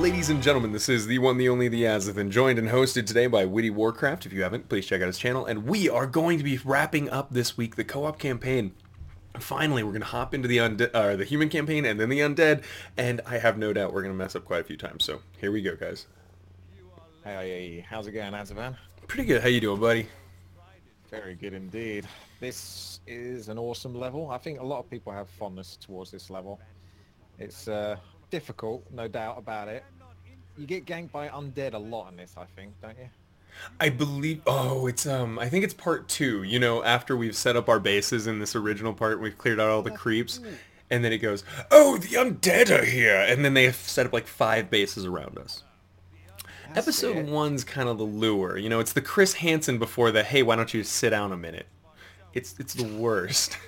Ladies and gentlemen, this is the one, the only, the Azothan, joined and hosted today by WtiiWarcraft. If you haven't, please check out his channel. And we are going to be wrapping up this week the co-op campaign. Finally, we're going to hop into the human campaign and then the undead, and I have no doubt we're going to mess up quite a few times. So here we go, guys. Hey, how's it going, Azothan? Pretty good. How you doing, buddy? Very good indeed. This is an awesome level. I think a lot of people have fondness towards this level. It's difficult, no doubt about it. You get ganked by undead a lot in this, I think, don't you? I believe, it's, I think it's part 2, you know, after we've set up our bases in this original part, we've cleared out all the creeps, and then it goes, oh, the undead are here, and then they have set up like 5 bases around us. Episode 1's kind of the lure, you know, it's the Chris Hansen before the, hey, why don't you sit down a minute? It's the worst.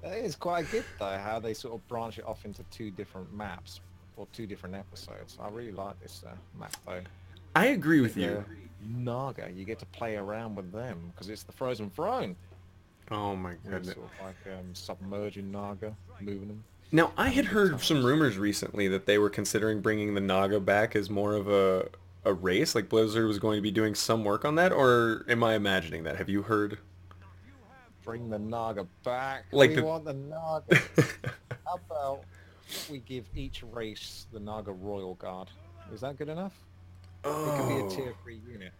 That is quite good, though, how they sort of branch it off into 2 different maps, or 2 different episodes. I really like this map, though. I agree with you. Naga, you get to play around with them, because it's the Frozen Throne. Oh my goodness. Sort of like submerging Naga, moving them. Now, I had heard some rumors recently that they were considering bringing the Naga back as more of a race, like Blizzard was going to be doing some work on that, or am I imagining that? Have you heard? Bring the Naga back. Like we want the Naga. How about we give each race the Naga Royal Guard? Is that good enough? Oh. It can be a tier 3 unit.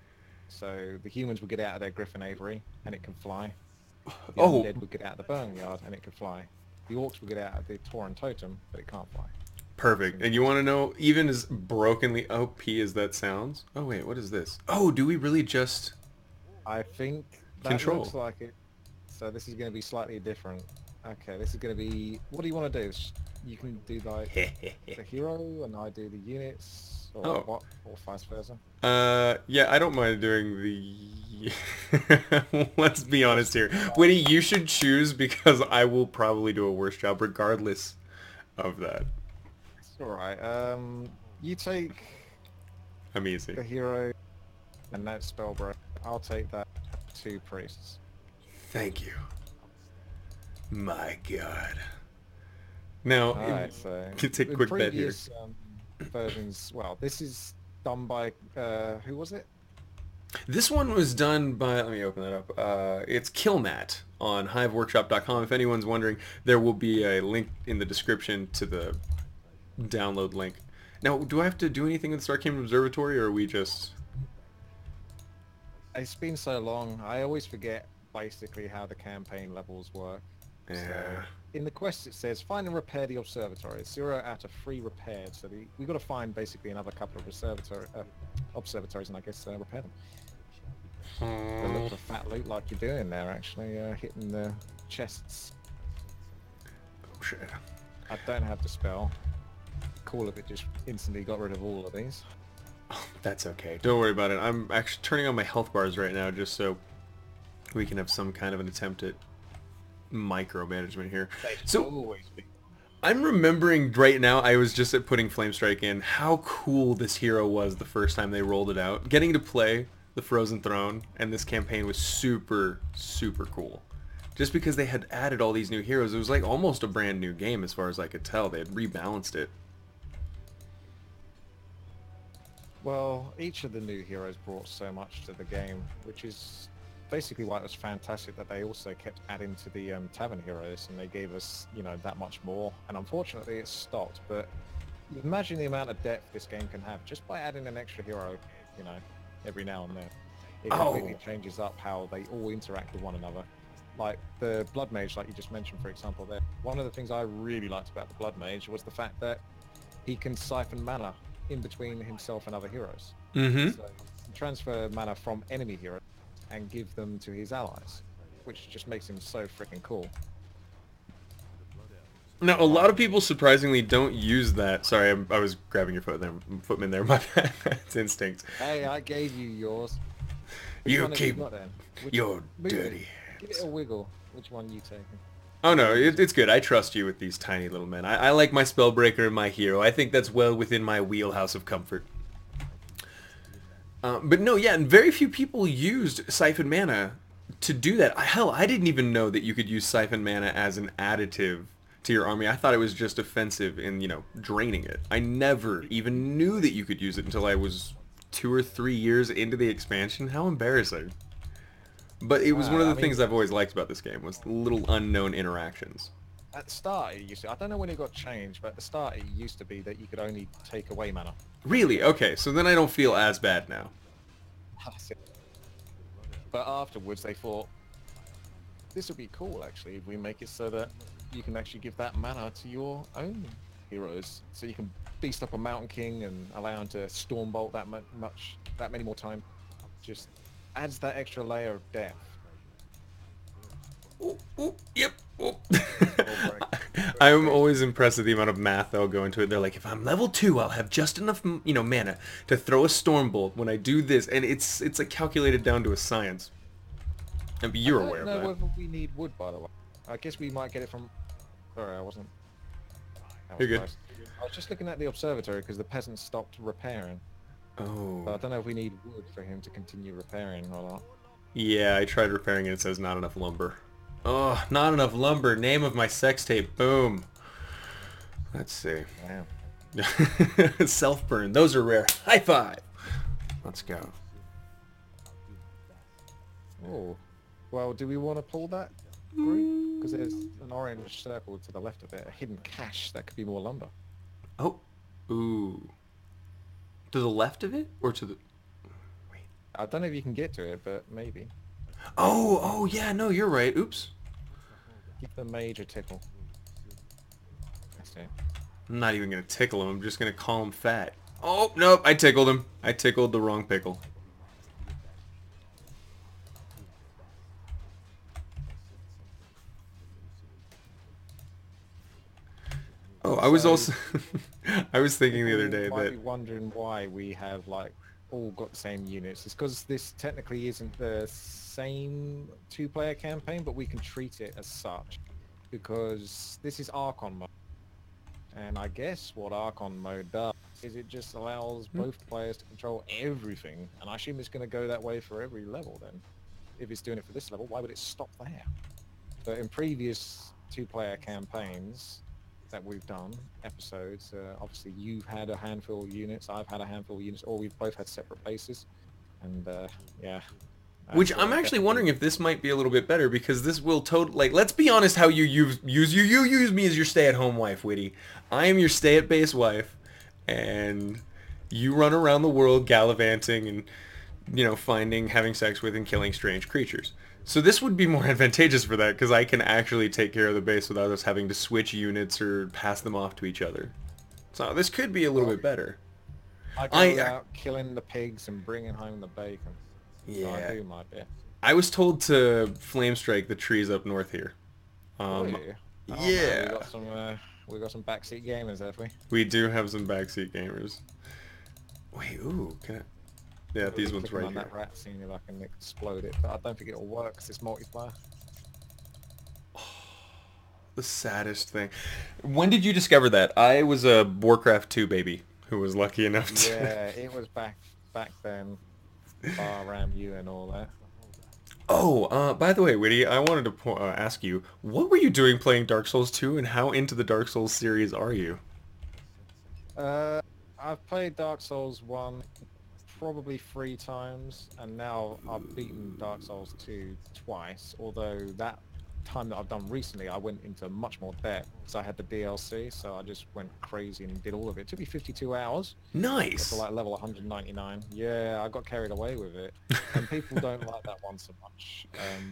So the humans would get out of their Griffin Aviary and it can fly. The undead would get out of the Burn Yard and it can fly. The orcs would get out of the Tauren Totem, but it can't fly. Perfect. And you want to know, even as brokenly OP as that sounds? Oh wait, what is this? Oh, do we really just... I think that Control. looks like it. So this is going to be slightly different. Okay, this is going to be... What do you want to do? You can do like the hero and I do the units, or what, or vice versa. Yeah, I don't mind doing the... Let's be honest here. Whitty, you should choose because I will probably do a worse job regardless of that. It's alright. You take... I'm easy. The hero and that spellbreak. I'll take that 2 priests. Thank you. My God. Now, Alright, so take a quick bet here. Versions, well, this is done by, who was it? This one was done by, let me open that up, it's Killmat on hiveworkshop.com. If anyone's wondering, there will be a link in the description to the download link. Now, do I have to do anything with the Star Kingdom Observatory, or are we just... It's been so long, I always forget basically how the campaign levels work. Yeah. So, in the quest it says, find and repair the observatory. 0 out of 3 repaired, so we've got to find basically another couple of observatories and I guess repair them. They look for fat loot like you're doing there, actually, hitting the chests. Oh shit. I don't have the spell. Cool if it just instantly got rid of all of these. Oh, that's okay. Don't worry about it. I'm actually turning on my health bars right now just so we can have some kind of an attempt at micromanagement here. So I'm remembering right now, I was just at putting Flame Strike in, how cool this hero was the first time they rolled it out. Getting to play the Frozen Throne and this campaign was super, super cool. Just because they had added all these new heroes, it was like almost a brand new game as far as I could tell. They had rebalanced it. Well, each of the new heroes brought so much to the game, which is basically why it was fantastic that they also kept adding to the Tavern heroes, and they gave us, you know, that much more. And unfortunately, it stopped. But imagine the amount of depth this game can have just by adding an extra hero, you know, every now and then. It completely changes up how they all interact with one another. Like the Blood Mage, like you just mentioned, for example, there. One of the things I really liked about the Blood Mage was the fact that he can siphon mana in between himself and other heroes. Mm-hmm. So he can transfer mana from enemy heroes and give them to his allies, which just makes him so freaking cool. Now, a lot of people surprisingly don't use that. Sorry, I was grabbing your footman there. My bad. It's instinct. Hey, I gave you yours. You keep your dirty Give it a wiggle. Which one you taking? Oh no, it's good. I trust you with these tiny little men. I like my Spellbreaker and my hero. I think that's well within my wheelhouse of comfort. But no, yeah, and very few people used Siphon Mana to do that. Hell, I didn't even know that you could use Siphon Mana as an additive to your army. I thought it was just offensive in, draining it. I never even knew that you could use it until I was 2 or 3 years into the expansion. How embarrassing. But it was one of Wow, the I mean, things I've always liked about this game, was the little unknown interactions. at the start, it used to, I don't know when it got changed, but at the start it used to be that you could only take away mana. Really? Okay, so then I don't feel as bad now. But afterwards they thought, this would be cool actually if we make it so that you can actually give that mana to your own heroes. So you can beast up a Mountain King and allow him to Stormbolt that many more times. Just adds that extra layer of depth. Ooh, ooh, yep. Ooh. I'm always impressed with the amount of math they'll go into it. They're like, if I'm level 2, I'll have just enough, mana to throw a Stormbolt when I do this, and it's like calculated down to a science. And you're aware of that. I don't know whether we need wood, by the way. I guess we might get it from... Sorry, I wasn't... You're good. Close. I was just looking at the observatory because the peasants stopped repairing. Oh. But I don't know if we need wood for him to continue repairing or not. Yeah, I tried repairing it. It says not enough lumber. Oh, not enough lumber. Name of my sex tape. Boom. Let's see. Wow. Self-burn. Those are rare. High five. Let's go. Oh. Well, do we want to pull that group? Because there's an orange circle to the left of it, a hidden cache that could be more lumber. Oh. Ooh. To the left of it? Or to the... Wait. I don't know if you can get to it, but maybe. Oh, yeah, no, you're right. Oops. Give the mage a tickle. That's it. I'm not even going to tickle him. I'm just going to call him fat. Oh, nope, I tickled him. I tickled the wrong pickle. Oh, I was also... I was thinking the other day might that... be wondering why we have, like, all got the same units. It's because this technically isn't the same two-player campaign, but we can treat it as such. Because this is Archon mode. And I guess what Archon mode does is it just allows both players to control everything. And I assume it's going to go that way for every level then. If it's doing it for this level, why would it stop there? But in previous two-player campaigns that we've done, episodes, obviously you've had a handful of units, I've had a handful of units, or we've both had separate bases. And, yeah. Which I'm actually wondering if this might be a little bit better, because this will totally... Like, let's be honest how you use me as your stay-at-home wife, Witty. I am your stay-at-base wife, and you run around the world gallivanting and, finding, having sex with, and killing strange creatures. So this would be more advantageous for that, because I can actually take care of the base without us having to switch units or pass them off to each other. So this could be a little bit better. I go out killing the pigs and bringing home the bacon. Yeah. So I do my bit. I was told to flame strike the trees up north here. Yeah. We got some backseat gamers, have we? We do have some backseat gamers. Wait, ooh, can I... Yeah, these ones right on here. that rat, seeing if I can explode it, but I don't think it'll work because it's multiplayer. The saddest thing. When did you discover that? I was a Warcraft 2 baby who was lucky enough to... Yeah, it was back then. Ram you and all that. Oh, by the way, Witty, I wanted to ask you, what were you doing playing Dark Souls 2, and how into the Dark Souls series are you? I've played Dark Souls 1 probably 3 times, and now I've beaten Dark Souls 2 twice, although that time that I've done recently I went into much more depth because I had the DLC, so I just went crazy and did all of it. It took me 52 hours. Nice! To like level 199. Yeah, I got carried away with it, and people don't like that one so much.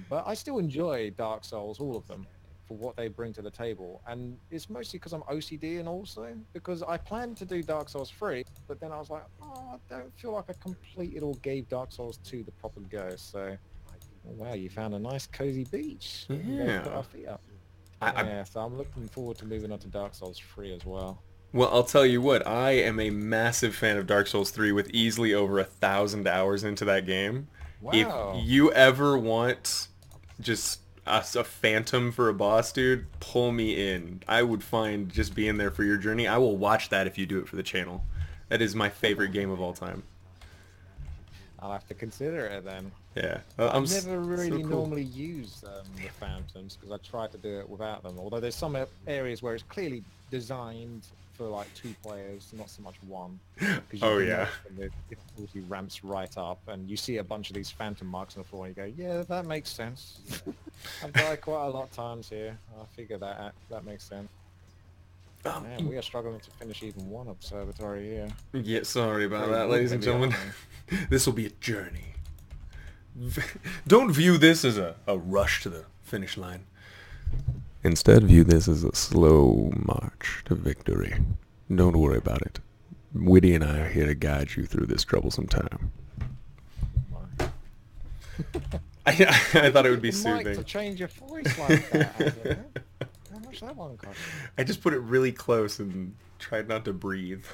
But I still enjoy Dark Souls, all of them, for what they bring to the table, and it's mostly because I'm OCD, and also because I planned to do Dark Souls 3, but then I was like, oh, I don't feel like I completed or gave Dark Souls 2 the proper go, so... Oh, wow, you found a nice cozy beach. Yeah. Put our feet up. So I'm looking forward to moving on to Dark Souls 3 as well. Well, I'll tell you what, I am a massive fan of Dark Souls 3 with easily over 1,000 hours into that game. Wow. If you ever want just a phantom for a boss, dude, pull me in. I would find just being there for your journey. I will watch that if you do it for the channel. That is my favorite game of all time. I'll have to consider it then. Yeah, I've never really so cool. normally used the phantoms because I try to do it without them. Although there's some areas where it's clearly designed for like 2 players, not so much one, because you Oh can yeah. notice when the difficulty ramps right up, and you see a bunch of these phantom marks on the floor, and you go, "Yeah, that makes sense." I've died quite a lot of times here. I figure that makes sense. Man, we are struggling to finish even one observatory here. Yeah, sorry about Very that, wood ladies and heavy, aren't gentlemen. This will be a journey. Don't view this as a rush to the finish line. Instead, view this as a slow march to victory. Don't worry about it. Witty and I are here to guide you through this troublesome time. they? I thought it would be The mic to soothing. change your voice like that, Azothan? How much that one cost? I just put it really close and tried not to breathe.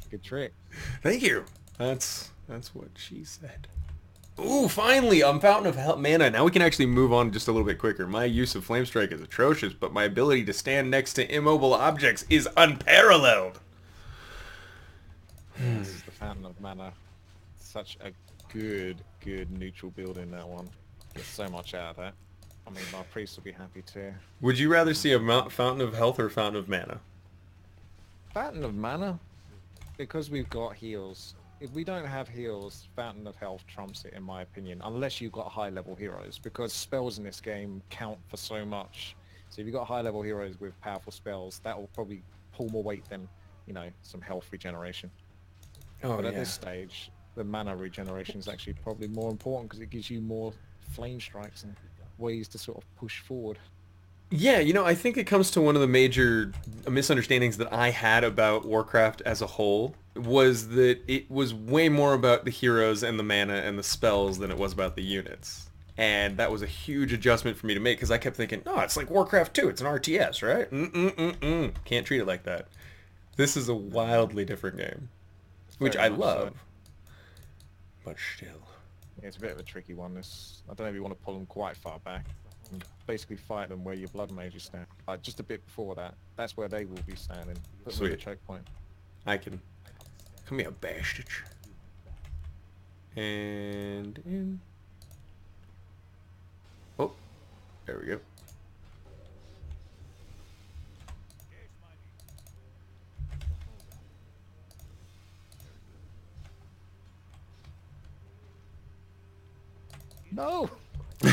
Good trick. Thank you. That's what she said. Ooh, finally, I'm Fountain of Mana. Now we can actually move on just a little bit quicker. My use of Flame Strike is atrocious, but my ability to stand next to immobile objects is unparalleled. This is the Fountain of Mana. Such a good neutral build in that one. Get so much out of that. I mean, my priest will be happy too. Would you rather see a Fountain of Health or Fountain of Mana? Fountain of Mana, because we've got heals. If we don't have heals, Fountain of Health trumps it in my opinion, unless you've got high level heroes, because spells in this game count for so much. So if you've got high level heroes with powerful spells, that will probably pull more weight than, you know, some health regeneration. Oh, But at this stage, the mana regeneration is actually probably more important because it gives you more flame strikes and ways to sort of push forward. Yeah, you know, I think it comes to one of the major misunderstandings that I had about Warcraft as a whole was that it was way more about the heroes and the mana and the spells than it was about the units. And that was a huge adjustment for me to make because I kept thinking, oh, it's like Warcraft 2, it's an RTS, right? Can't treat it like that. This is a wildly different game, which Very I much so. love, but still. Yeah, it's a bit of a tricky one. This, I don't know if you want to pull them quite far back. And basically fight them where your blood mages stand. Just a bit before that. That's where they will be standing. Put them at the Sweet. choke point. I can. Come here, bastard. And in. Oh, there we go. No!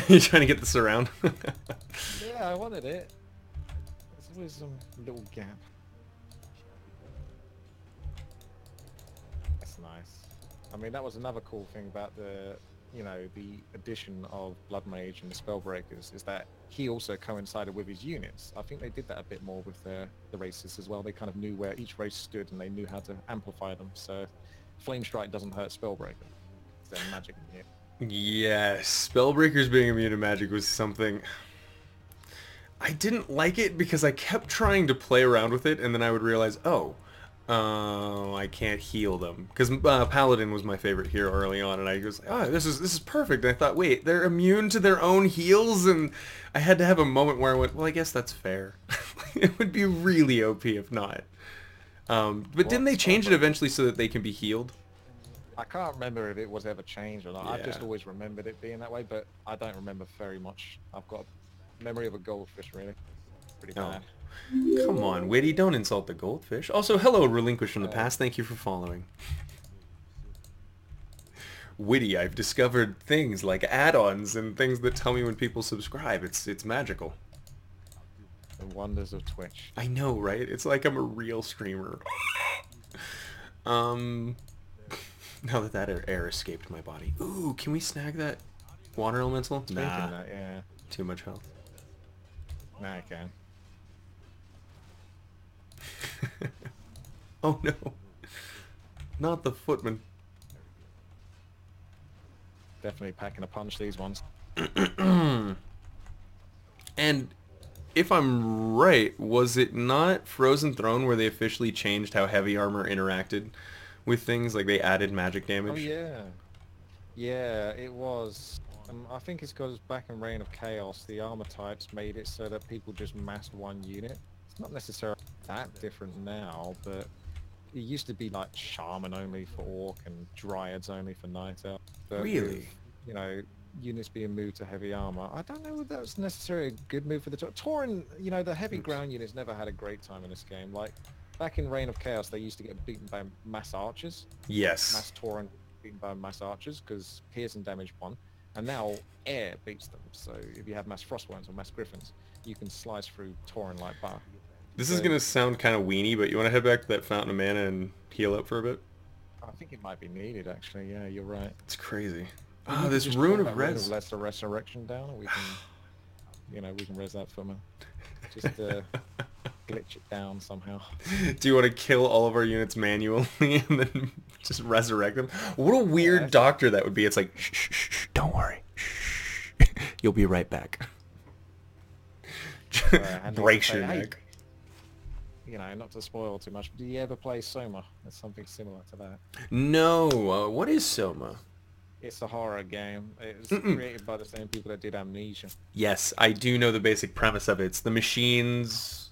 You trying to get this around? Yeah, I wanted it. There's always some little gap. That's nice. I mean, that was another cool thing about the, you know, the addition of Blood Mage and the Spellbreakers is that he also coincided with his units. I think they did that a bit more with the races as well. They kind of knew where each race stood and they knew how to amplify them. So Flame Strike doesn't hurt Spellbreaker. It's their magic in here. Yes, Spellbreakers being immune to magic was something... I didn't like it because I kept trying to play around with it and then I would realize, I can't heal them. Because Paladin was my favorite hero early on and I was like, oh, this is perfect. And I thought, wait, they're immune to their own heals? And I had to have a moment where I went, well, I guess that's fair. It would be really OP if not. But didn't they change it eventually so that they can be healed? I can't remember if it was ever changed or not. I've just Yeah. always remembered it being that way, but I don't remember very much. I've got a memory of a goldfish, really. Pretty Oh. bad. Come on, Witty, don't insult the goldfish. Also, hello, Relinquish from the past. Thank you for following. Witty, I've discovered things like add-ons and things that tell me when people subscribe. It's magical. The wonders of Twitch. I know, right? It's like I'm a real streamer. Now that air escaped my body. Ooh, can we snag that water elemental? Nah, That, yeah. too much health. Now I can. Oh no. Not the footman. Definitely packing a punch, these ones. And if I'm right, was it not Frozen Throne where they officially changed how heavy armor interacted with things? Like they added magic damage? Oh yeah. Yeah, it was. I think it's because back in Reign of Chaos, the armor types made it so that people just massed one unit. It's not necessarily that different now, but it used to be like shaman only for orc and dryads only for night elf. But with, Really? you know, units being moved to heavy armor, I don't know if that's necessarily a good move for the Tauren. You know, the heavy Oops. ground units never had a great time in this game. Like back in Reign of Chaos, they used to get beaten by mass archers, Yes. mass Tauren beaten by mass archers because piercing damage won. And now air beats them. So if you have mass frostworms or mass griffins, you can slice through Tauren like bar. This is So gonna sound kind of weenie, but you want to head back to that Fountain of Mana and heal up for a bit? I think it might be needed actually. Yeah, you're right. It's crazy. Maybe Oh, we could this just Rune pull of that Rune of Res. Lesser Resurrection down, and we can, you know, we can res that for me. Just glitch it down somehow. Do you want to kill all of our units manually and then just resurrect them? What a weird Yeah, doctor that would be. It's like, shh, shh, shh, don't worry. Shh. You'll be right back. and Breaks say, your hey, neck. you know, not to spoil too much, but do you ever play Soma? It's something similar to that. No, what is Soma? It's a horror game. It was Mm-mm. created by the same people that did Amnesia. Yes, I do know the basic premise of it. It's the machine's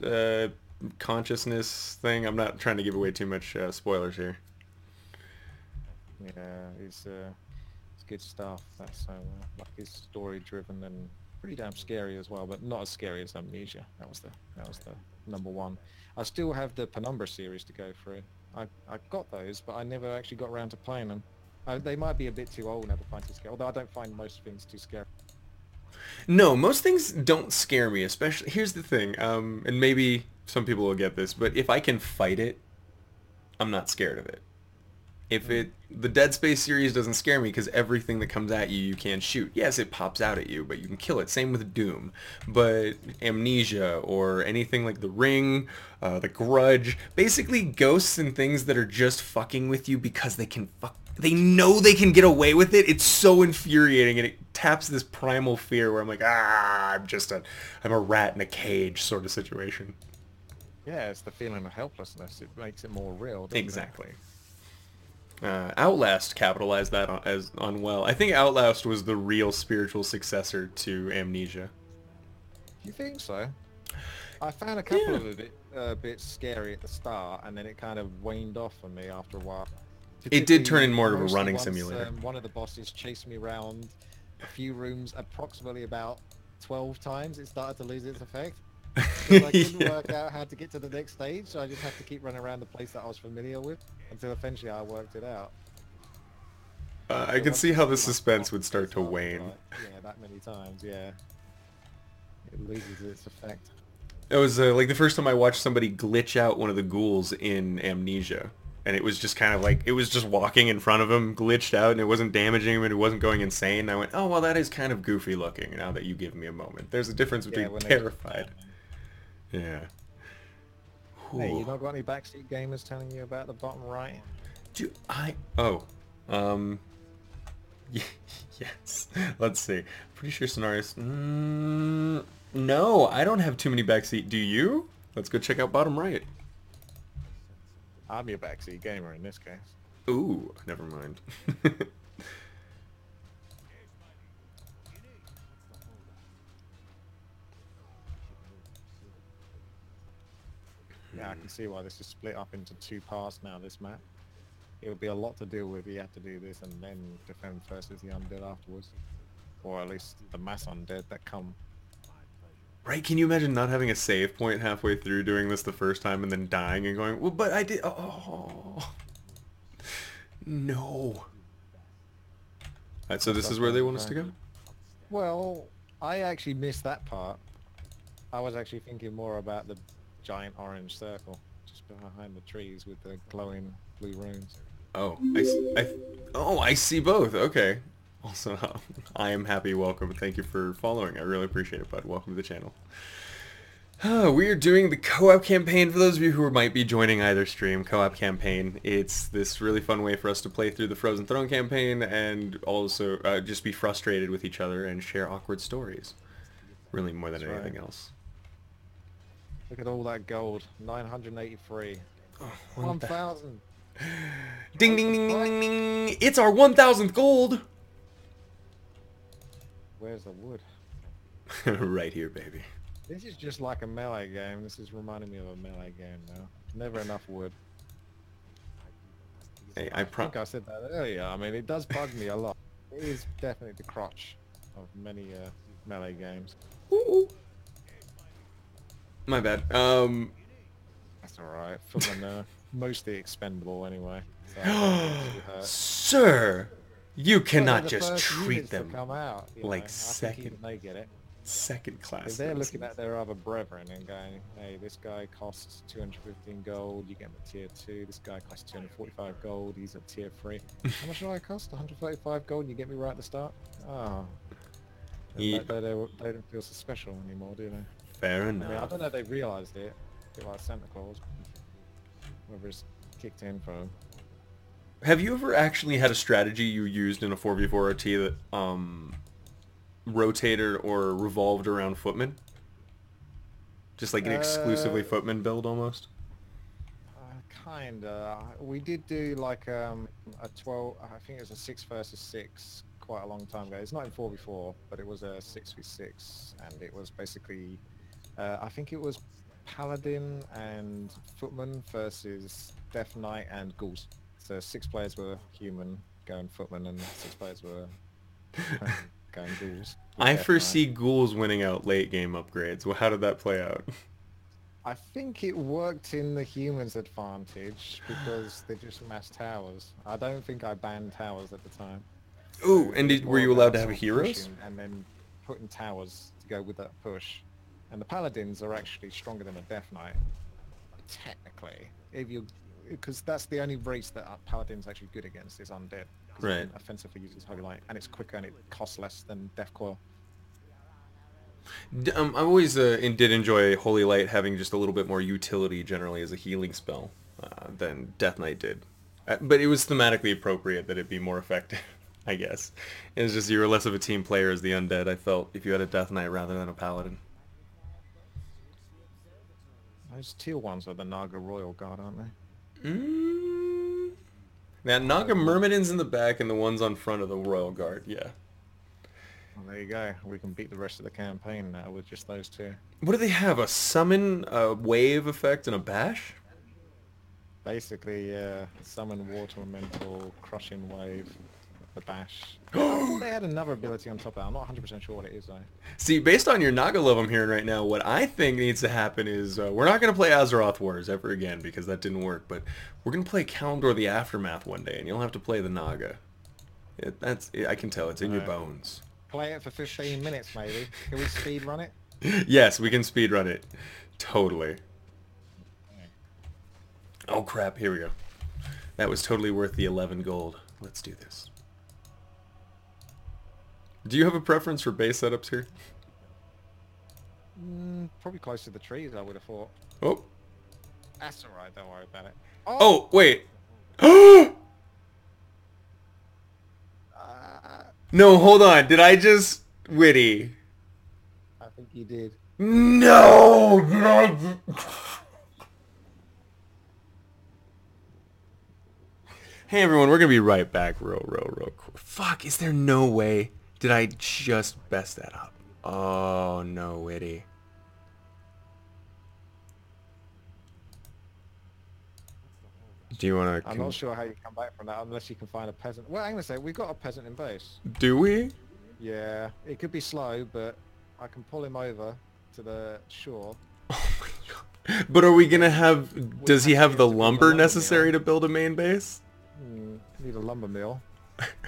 consciousness thing. I'm not trying to give away too much spoilers here. Yeah, it's good stuff. That's like it's story driven and pretty damn scary as well, but not as scary as Amnesia. That was the number one. I still have the Penumbra series to go through. I got those, but I never actually got around to playing them. They might be a bit too old now to find too scary, although I don't find most things too scary. No, most things don't scare me, especially, here's the thing, and maybe some people will get this, but if I can fight it, I'm not scared of it. If Mm. the Dead Space series doesn't scare me because everything that comes at you, you can shoot. Yes, it pops out at you, but you can kill it. Same with Doom. But Amnesia or anything like The Ring, The Grudge, basically ghosts and things that are just fucking with you because they know they can get away with it. It's so infuriating and it taps this primal fear where I'm like, I'm a rat in a cage sort of situation. Yeah, it's the feeling of helplessness. It makes it more real, doesn't it? Exactly. Outlast capitalized that on well. I think Outlast was the real spiritual successor to Amnesia. You think so? I found a couple Yeah. of a bit scary at the start, and then it kind of waned off for me after a while. It did turn in Particularly, more of a mostly running once, simulator. one of the bosses chased me around a few rooms approximately about 12 times. It started to lose its effect. Because I couldn't Yeah. work out how to get to the next stage, so I just had to keep running around the place that I was familiar with until eventually I worked it out. I So can once see you how see the like suspense half would the start place to after, wane. like, yeah, that many times, yeah, it loses its effect. It was like the first time I watched somebody glitch out one of the ghouls in Amnesia. And it was just kind of like, it was just walking in front of him, glitched out, and it wasn't damaging him, and it wasn't going insane. And I went, oh, well, that is kind of goofy looking, now that you give me a moment. There's a difference Yeah, between when they just terrified. Yeah. hey, you Whew. not got any backseat gamers telling you about the bottom right? Do I... Oh. Um... Yes. Let's see. Pretty sure Sonaris... no, I don't have too many backseat. Do you? Let's go check out bottom right. I'm your backseat gamer in this case. Ooh, never mind. Yeah, I can see why this is split up into two parts now, this map. It would be a lot to deal with. You have to do this and then defend versus the undead afterwards. Or at least the mass undead that come. Right, can you imagine not having a save point halfway through doing this the first time and then dying and going, well, but I did... Oh. No. Alright, so this is where they want us to go? Well, I actually missed that part. I was actually thinking more about the giant orange circle just behind the trees with the glowing blue runes. Oh, I see both. Okay. Also, I am happy. Welcome. Thank you for following. I really appreciate it, bud. Welcome to the channel. We are doing the co-op campaign. For those of you who might be joining either stream, co-op campaign. It's this really fun way for us to play through the Frozen Throne campaign and also just be frustrated with each other and share awkward stories. Really, more than That's right. anything else. Look at all that gold. 983. Oh, 1,000. Ding, ding, ding, ding, ding, ding. It's our 1,000th gold. Where's the wood? Right here, baby. This is just like a melee game. This is reminding me of a melee game now. Never enough wood. Hey, I think I said that earlier. I mean, it does bug me a lot. It is definitely the crotch of many melee games. Ooh. My bad. That's alright. Footmen are mostly expendable anyway, so they don't usually hurt. Sir, you Well, they're cannot the just first treat units to them come out, you know. like I think even they get it. second If class they're looking citizens. at their other brethren and going, hey, this guy costs 215 gold, you get him at tier 2, this guy costs 245 gold, he's at tier 3. How much do I cost? 135 gold and you get me right at the start? Oh. Yeah, They don't feel so special anymore, do they? fair I mean, I enough. don't know if they've realised it, a bit like Santa Claus, whether it's kicked in for them. Have you ever actually had a strategy you used in a 4v4 OT that rotated or revolved around footmen? Just like an exclusively footman build almost? Kinda. We did do like a 12. I think it was a 6 versus 6 quite a long time ago. It's not in 4v4, but it was a 6v6, and it was basically, I think it was paladin and footman versus death knight and ghouls. So 6 players were human going footman, and 6 players were going ghouls with I death knight. foresee ghouls winning out late game upgrades. Well, how did that play out? I think it worked in the humans' advantage because they just mass towers. I don't think I banned towers at the time. Ooh, So it and was were more you allowed about to have sort of heroes? pushing and then putting towers to go with that push. And the paladins are actually stronger than a death knight, technically. If you, because that's the only race that a paladin's actually good against is undead. Because it Right. can offensively use his holy light, and it's quicker and it costs less than death coil. I always did enjoy Holy Light having just a little bit more utility generally as a healing spell than Death Knight did. But it was thematically appropriate that it be more effective, I guess. It was just you were less of a team player as the undead, I felt, if you had a Death Knight rather than a Paladin. Those teal ones are the Naga Royal Guard, aren't they? Mm. Now, Naga Those monks. Myrmidons in the back and the ones on front of the Royal Guard, yeah. Well, there you go. We can beat the rest of the campaign now with just those two. What do they have? A summon, a wave effect, and a bash? Basically, summon water elemental, crushing wave, the bash. I thought they had another ability on top of that. I'm not 100% sure what it is though. See, based on your Naga love I'm hearing right now, what I think needs to happen is we're not going to play Azeroth Wars ever again because that didn't work, but we're going to play Kalimdor the Aftermath one day, and you'll have to play the Naga. I can tell, it's in your bones. Play it for 15 minutes maybe. Can we speed run it? Yes, we can speedrun it. Totally. Oh crap, here we go. That was totally worth the 11 gold. Let's do this. Do you have a preference for base setups here? Probably close to the trees, I would have thought. Oh. That's alright, don't worry about it. Oh, wait. No, hold on. Did I just... Witty. I think you did. No! Did I... Hey everyone, we're gonna be right back real quick. Fuck, is there no way? Did I just mess that up? Oh, no, Witty. Do you want to... I'm not sure how you come back from that unless you can find a peasant. Well, I'm going to say, we've got a peasant in base. Do we? Yeah, it could be slow, but I can pull him over to the shore. Oh my god. But are we gonna have... Does he have the lumber necessary to build a main base? Need a lumber mill.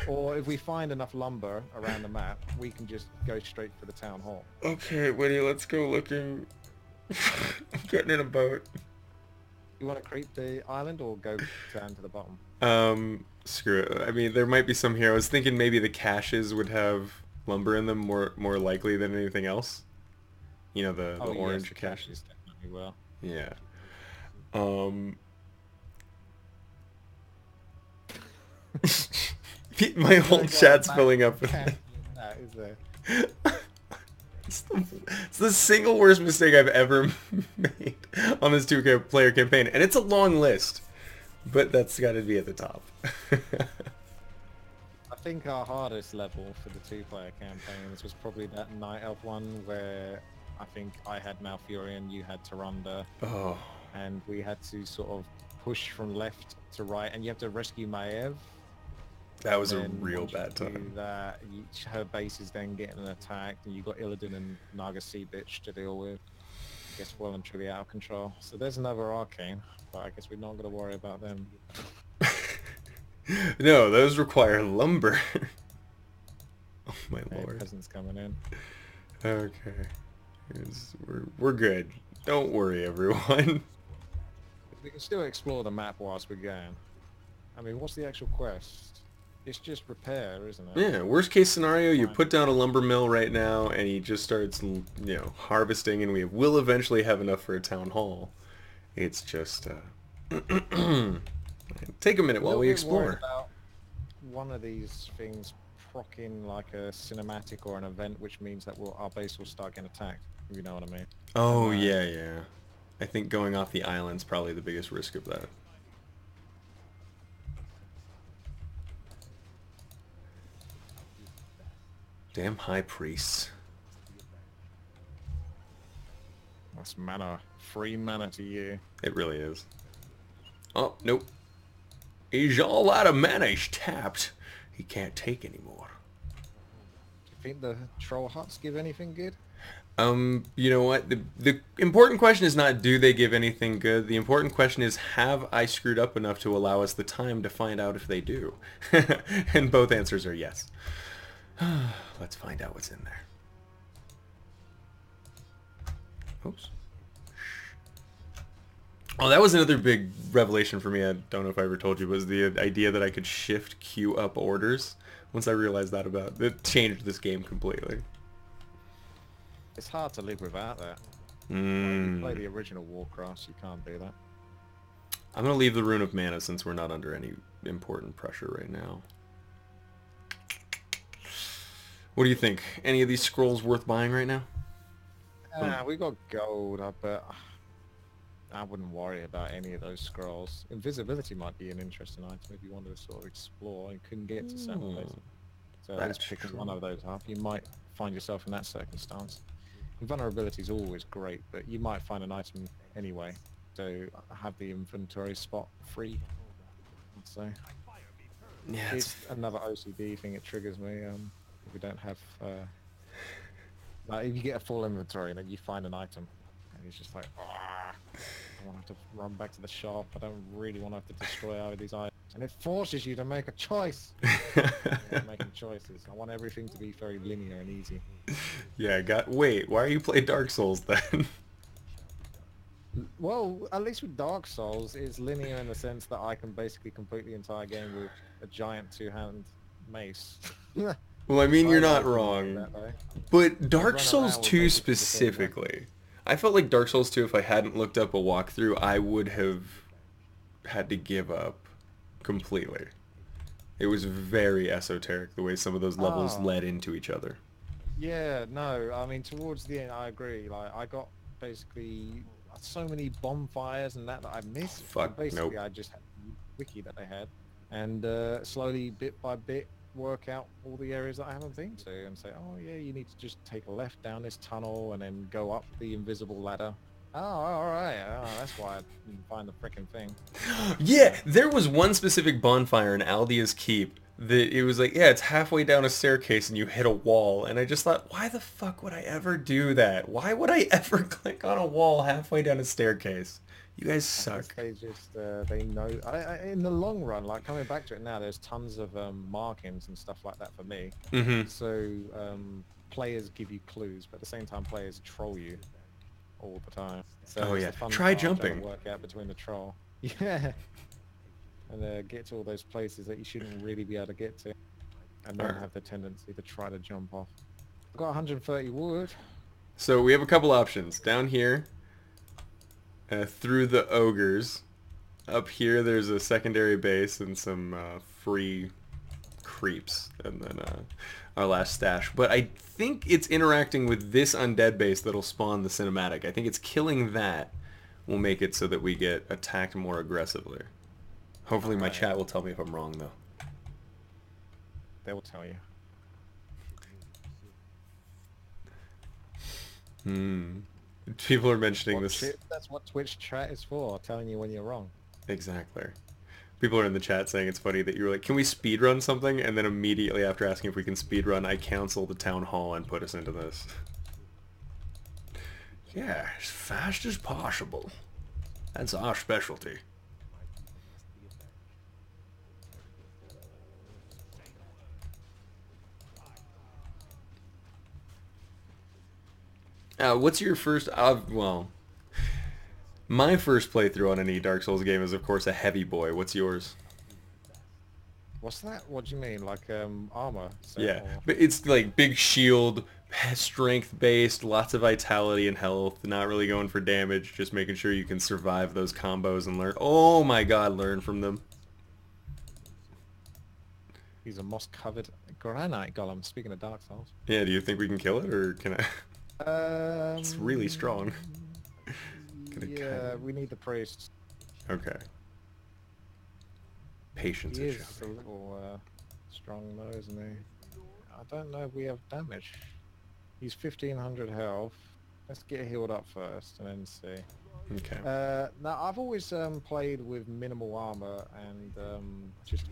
Or if we find enough lumber around the map, we can just go straight for the town hall. Okay, Witty, let's go looking. I'm getting in a boat. You want to creep the island or go down to the bottom? Screw it. I mean, there might be some here. I was thinking maybe the caches would have lumber in them more likely than anything else. You know, the orange caches. Definitely will. Yeah. My whole chat's filling up with it. Is there? It's the single worst mistake I've ever made on this two-player campaign, and it's a long list, but that's got to be at the top. I think our hardest level for the two-player campaigns was probably that Night Elf one, where I think I had Malfurion, you had Tyrande, Oh. and we had to sort of push from left to right, and you have to rescue Maev. That was a Then real once you bad do time. that, her base is then getting attacked, and you've got Illidan and Naga Sea Bitch to deal with. I guess well and truly out of control. So there's another Arcane, but I guess we're not going to worry about them. No, those require lumber. Oh my Okay, lord. peasants coming in. Okay. We're good. Don't worry, everyone. We can still explore the map whilst we're going. I mean, what's the actual quest? It's just repair, isn't it? Yeah, worst case scenario, you Fine. put down a lumber mill right now, and he just starts, harvesting, and we will eventually have enough for a town hall. It's just, take a minute A while little we bit worried explore. about one of these things procking like a cinematic or an event, which means that our base will start getting attacked, if you know what I mean. Oh, And yeah, yeah. I think going off the island's probably the biggest risk of that. Damn high priests. that's mana. Free mana to you. It really is. Oh, nope. He's all out of mana. He's tapped. He can't take anymore. Do you think the troll huts give anything good? You know what? The important question is not do they give anything good. The important question is have I screwed up enough to allow us the time to find out if they do? And both answers are yes. Let's find out what's in there. Oops. Oh, that was another big revelation for me. I don't know if I ever told you, was the idea that I could shift queue up orders. Once I realized that it changed this game completely. It's hard to live without that. Like, you play Mm. the original Warcraft, you can't do that. I'm going to leave the Rune of Mana since we're not under any important pressure right now. What do you think? Any of these scrolls worth buying right now? We got gold, but I wouldn't worry about any of those scrolls. Invisibility might be an interesting item if you wanted to sort of explore and couldn't get to certain places. So at least picking one of those up, you might find yourself in that circumstance. Invulnerability is always great, but you might find an item anyway. So have the inventory spot free, I'd say. Yeah, It's another OCD thing. It triggers me. If we don't have, like if you get a full inventory and then you find an item, and it's just like, I don't want to have to run back to the shop. I don't really want to have to destroy all of these items, and it forces you to make a choice. I'm making choices. I want everything to be very linear and easy. Yeah, wait, why are you playing Dark Souls then? Well, at least with Dark Souls, it's linear in the sense that I can basically complete the entire game with a giant two-hand mace. Well, I mean, you're I not like doing it wrong. that way. But I Dark run Souls around with 2 basically the same weapon. specifically, I felt like Dark Souls 2, if I hadn't looked up a walkthrough, I would have had to give up completely. It was very esoteric, the way some of those levels Oh, led into each other. yeah, no, I mean, towards the end, I agree. Like, I got basically so many bonfires and that I missed. Fuck, And basically, nope. I just had the wiki that they had, and slowly, bit by bit, work out all the areas that I haven't been to, and say, oh yeah, you need to just take a left down this tunnel and then go up the invisible ladder. Oh, all right. Oh, that's why I didn't find the frickin' thing. Yeah, there was one specific bonfire in Aldia's Keep that it was like, yeah, it's halfway down a staircase and you hit a wall. And I just thought, why the fuck would I ever do that? Why would I ever click on a wall halfway down a staircase? You guys I guess suck. they just they know. In the long run, like coming back to it now, there's tons of markings and stuff like that for me. Mm-hmm. So players give you clues, but at the same time, players troll you all the time. So Oh it's yeah, the fun try part of trying jumping. to work out between the troll. Yeah, and get to all those places that you shouldn't really be able to get to, and then Alright. have the tendency to try to jump off. I've got 130 wood. So we have a couple options. Down here, through the ogres. Up here, there's a secondary base and some free creeps, and then our last stash. But I think it's interacting with this undead base that'll spawn the cinematic. I think it's killing that will make it so that we get attacked more aggressively. Hopefully my Alright, chat will tell me if I'm wrong, though. they will tell you. Hmm. People are mentioning this. That's what Twitch chat is for, telling you when you're wrong. Exactly. People are in the chat saying it's funny that you were like, can we speedrun something? And then immediately after asking if we can speedrun, I cancel the town hall and put us into this. Yeah, as fast as possible. That's our specialty. What's your first... well, my first playthrough on any Dark Souls game is, of course, a heavy boy. What's yours? What's that? What do you mean? Like armor set, Yeah, or... but it's like big shield, strength based, lots of vitality and health, not really going for damage, just making sure you can survive those combos and learn. Oh my god, learn from them. He's a moss-covered granite golem. Speaking of Dark Souls. Yeah, do you think we can kill it, or can I? It's really strong. Yeah, we need the priest. Okay. Patience He is is a showing. little strong though, isn't he? I don't know if we have damage. He's 1500 health. Let's get healed up first and then see. Okay. Now, I've always played with minimal armor and just a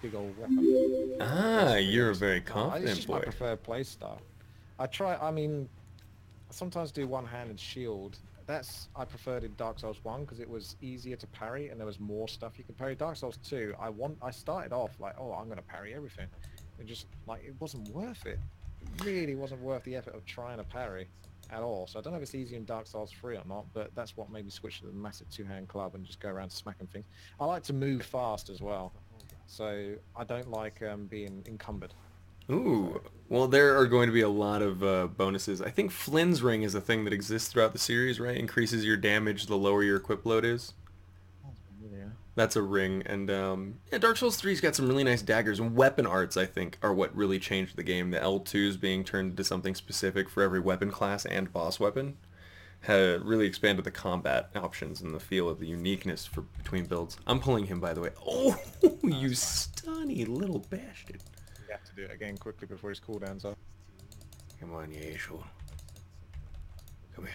big old weapon. Ah, you're a very It's confident just my boy. preferred play style. I mean, I sometimes do one-handed shield. I preferred in Dark Souls 1 because it was easier to parry and there was more stuff you could parry. Dark Souls 2, I started off like, oh, I'm going to parry everything. It just, like, it wasn't worth it. It really wasn't worth the effort of trying to parry at all. So I don't know if it's easier in Dark Souls 3 or not, but that's what made me switch to the massive two-hand club and just go around smacking things. I like to move fast as well. So I don't like being encumbered. Ooh. Well, there are going to be a lot of bonuses. I think Flynn's Ring is a thing that exists throughout the series, right? Increases your damage the lower your equip load is. Yeah. That's a ring. And yeah, Dark Souls 3's got some really nice daggers. And weapon arts, I think, are what really changed the game. The L2s being turned into something specific for every weapon class and boss weapon had really expanded the combat options and the feel of the uniqueness for between builds. I'm pulling him, by the way. Oh, you stunny little bastard. You have to do it again quickly before his cooldowns are. Come on, yeah, sure. Come here.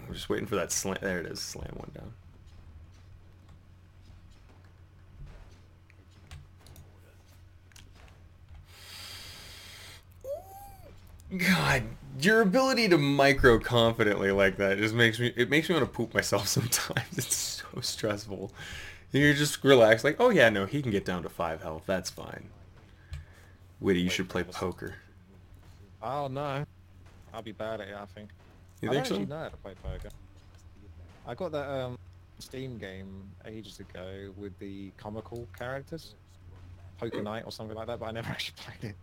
I'm just waiting for that slam. There it is. Slam one down. God, your ability to micro confidently like that just makes me want to poop myself sometimes. It's so stressful. You're just relaxed, like, oh yeah, no, he can get down to 5 health. That's fine. Witty, you should play poker. Oh no, I'll be bad at it. I think. You I think don't so? actually know how to play poker. I got that Steam game ages ago with the comical characters, Poker Night or something like that, but I never actually played it.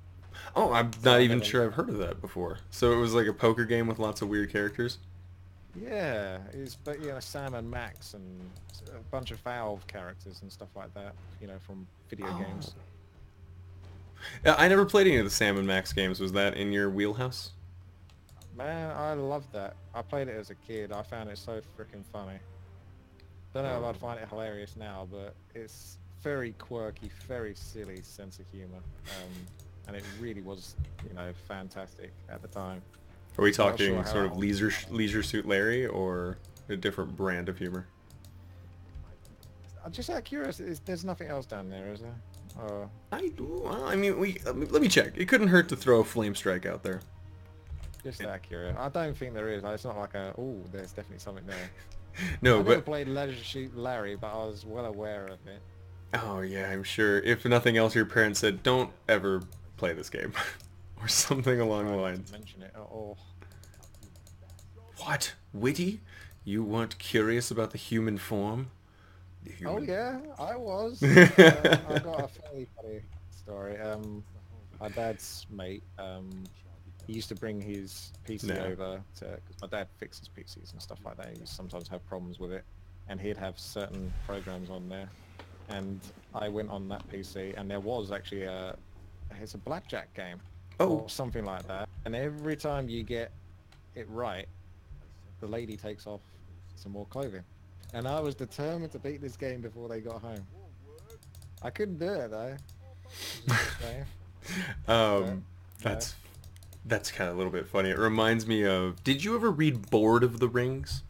Oh, I'm not even sure I've heard of that before. So it was like a poker game with lots of weird characters? Yeah, but Sam and Max and a bunch of Valve characters and stuff like that, from video games. Yeah, I never played any of the Sam and Max games. Was that in your wheelhouse? Man, I loved that. I played it as a kid. I found it so freaking funny. Don't know if I'd find it hilarious now, but it's very quirky, very silly sense of humor. And it really was, fantastic at the time. Are we talking sure sort of Leisure Suit Larry or a different brand of humor? I'm just out of curiosity, there's nothing else down there, is there? I mean, let me check. It couldn't hurt to throw a flame strike out there. Just out of curiosity. I don't think there is. It's not like there's definitely something there. No, I but never played Leisure Suit Larry, but I was well aware of it. oh yeah, I'm sure. If nothing else, your parents said, "Don't ever play this game," or something along the lines. Mention it at all. What, Witty? You weren't curious about the human form? Oh yeah, I was. I got a fairly funny story. My dad's mate, he used to bring his PC over to, because my dad fixes PCs and stuff like that. He used to sometimes have problems with it, and he'd have certain programs on there. And I went on that PC, and there was actually it's a blackjack game, or something like that. And every time you get it right, the lady takes off some more clothing. And I was determined to beat this game before they got home. I couldn't do it though. That's That's kind of a little bit funny. It reminds me of... Did you ever read Board of the Rings?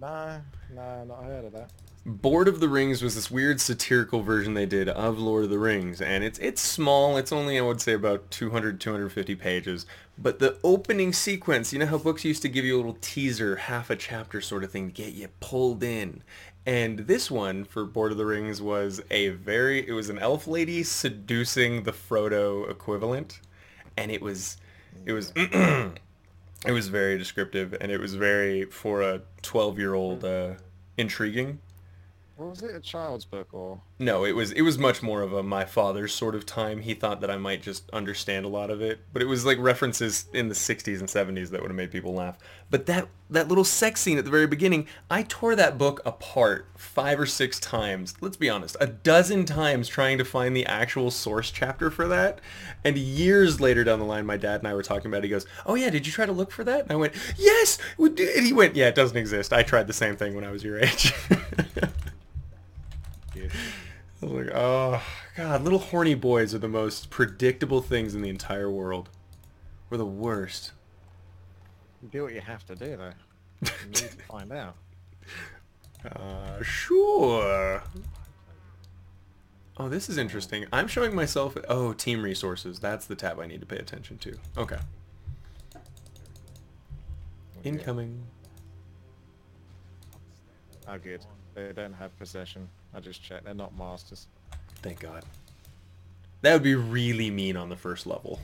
Nah, nah, not heard of that. Board of the Rings was this weird satirical version they did of Lord of the Rings, and it's small. It's only, I would say, about 200, 250 pages. But the opening sequence, you know how books used to give you a little teaser, half a chapter sort of thing to get you pulled in. And this one for Board of the Rings was it was an elf lady seducing the Frodo equivalent, and it was it was very descriptive, and it was very, for a 12-year-old, intriguing. Was it a child's book or? No, it was much more of a my father's sort of time. He thought that I might just understand a lot of it, but it was like references in the 60s and 70s that would have made people laugh. But that little sex scene at the very beginning, I tore that book apart 5 or 6 times. Let's be honest, a dozen times trying to find the actual source chapter for that. And years later down the line, my dad and I were talking about it. He goes, "Oh yeah, did you try to look for that?" And I went, "Yes." And he went, "Yeah, it doesn't exist. I tried the same thing when I was your age." I was like, oh, God, little horny boys are the most predictable things in the entire world. We're the worst. You do what you have to do, though. You need to find out. Sure. Oh, this is interesting. I'm showing myself... Oh, team resources. That's the tab I need to pay attention to. Okay. Incoming. Oh, good. They don't have possession. I just checked. They're not masters. Thank God. That would be really mean on the first level.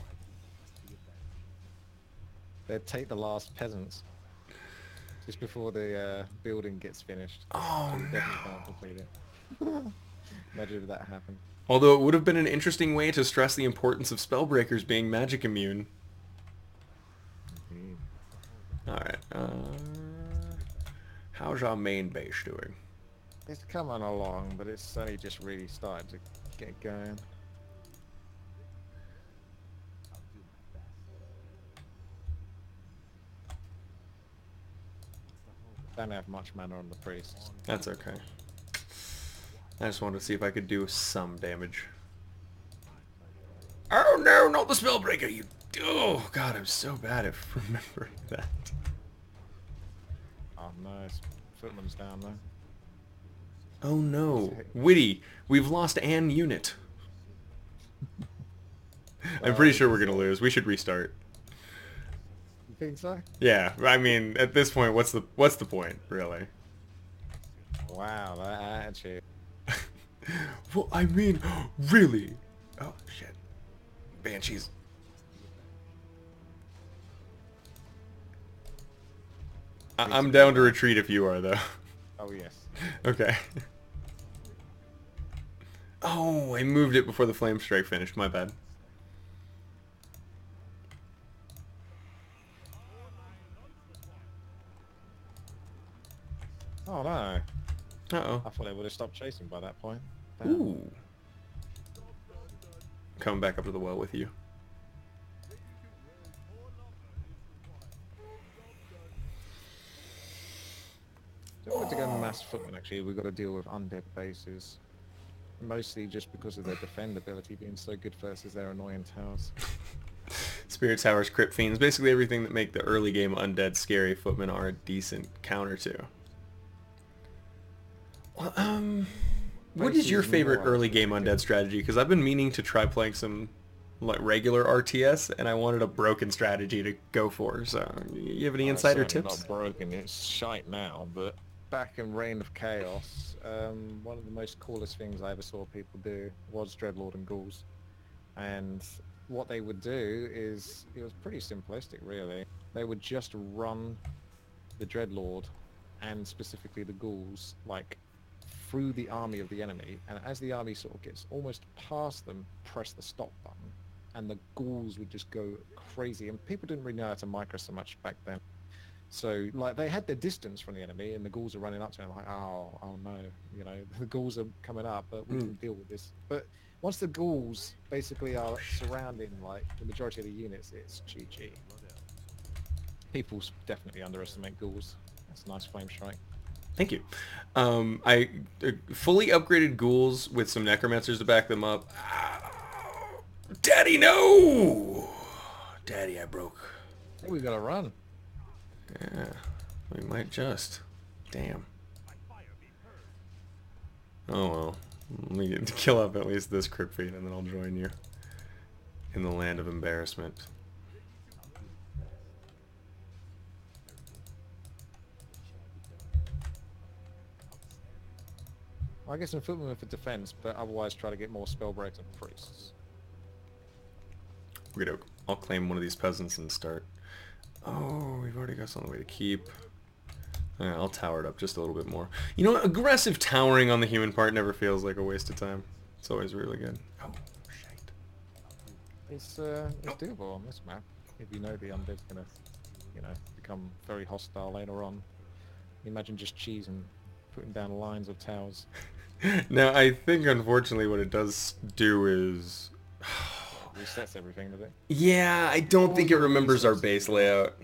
They'd take the last peasants. Just before the building gets finished. Oh, no. Can't complete it. Imagine if that happened. Although it would have been an interesting way to stress the importance of spellbreakers being magic immune. Alright. How's our main base doing? It's coming along, but it's only just really started to get going. Don't have much mana on the priests. That's okay. I just wanted to see if I could do some damage. Oh no, not the spellbreaker, you... Oh God, I'm so bad at remembering that. Oh nice. Footman's down there. Oh no. Witty, we've lost an unit. I'm pretty sure we're gonna lose. We should restart. You think so? Yeah, I mean, at this point, what's the point, really? Wow, that attitude. Well, I mean, really? Oh, shit. Banshees. I'm down to retreat if you are, though. Oh, yes. Okay. Oh, I moved it before the flame strike finished. My bad. Oh, no. Uh-oh. I thought they would have stopped chasing by that point. Damn. Ooh. Coming back up to the well with you. If we were to go mass footman, actually, we've got to deal with undead bases. Mostly just because of their defendability being so good versus their annoying towers. Spirit Towers, Crypt Fiends, basically everything that make the early game undead scary footmen are a decent counter to. Well, what is your favorite early game undead strategy? Because I've been meaning to try playing some like regular RTS, and I wanted a broken strategy to go for. So, you have any insider tips? Not broken, it's shite now, but back in Reign of Chaos, one of the most coolest things I ever saw people do was Dreadlord and Ghouls. And what they would do is, it was pretty simplistic really. They would just run the Dreadlord, and specifically the Ghouls, like through the army of the enemy, and as the army sort of gets almost past them, press the stop button, and the Ghouls would just go crazy. And people didn't really know how to micro so much back then. So, like, they had their distance from the enemy, and the Ghouls are running up to them like, oh no, you know, the Ghouls are coming up, but we can deal with this. But once the Ghouls basically are surrounding, like, the majority of the units, it's GG. People definitely underestimate Ghouls. That's a nice flame strike. Thank you. I fully upgraded Ghouls with some Necromancers to back them up. Daddy, no! Daddy, I broke. I think we gotta run. Yeah, we might just. Damn. Oh well. Let me get to kill up at least this crypt feed, and then I'll join you in the land of embarrassment. I guess I'm footmen for defense, but otherwise try to get more spellbreaks and priests. We're gonna. I'll claim one of these peasants and start. Oh, we've already got something to keep. Yeah, I'll tower it up just a little bit more. You know what? Aggressive towering on the human part never feels like a waste of time. It's always really good. Oh, shit. It's doable on this map. If you know the undead's gonna, you know, become very hostile later on. Imagine just cheese and putting down lines of towers. Now, I think unfortunately what it does do is... Resets everything, does it? Yeah, I don't think it remembers our base layout.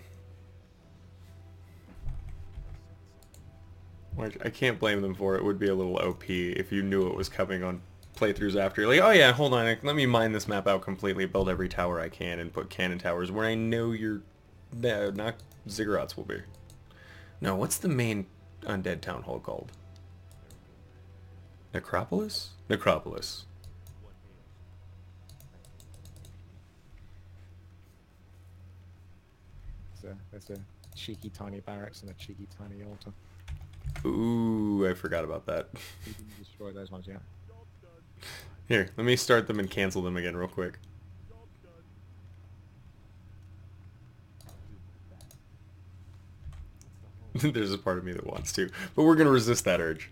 Which I can't blame them for. It would be a little OP if you knew it was coming on playthroughs after. You're like, oh yeah, hold on, let me mine this map out completely, build every tower I can, and put cannon towers where I know your not ziggurats will be. No, what's the main undead town hall called? Necropolis? Necropolis. There's a cheeky tiny barracks and a cheeky tiny altar. Ooh, I forgot about that. You can destroy those ones, yeah. Here, let me start them and cancel them again real quick. There's a part of me that wants to, but we're gonna resist that urge.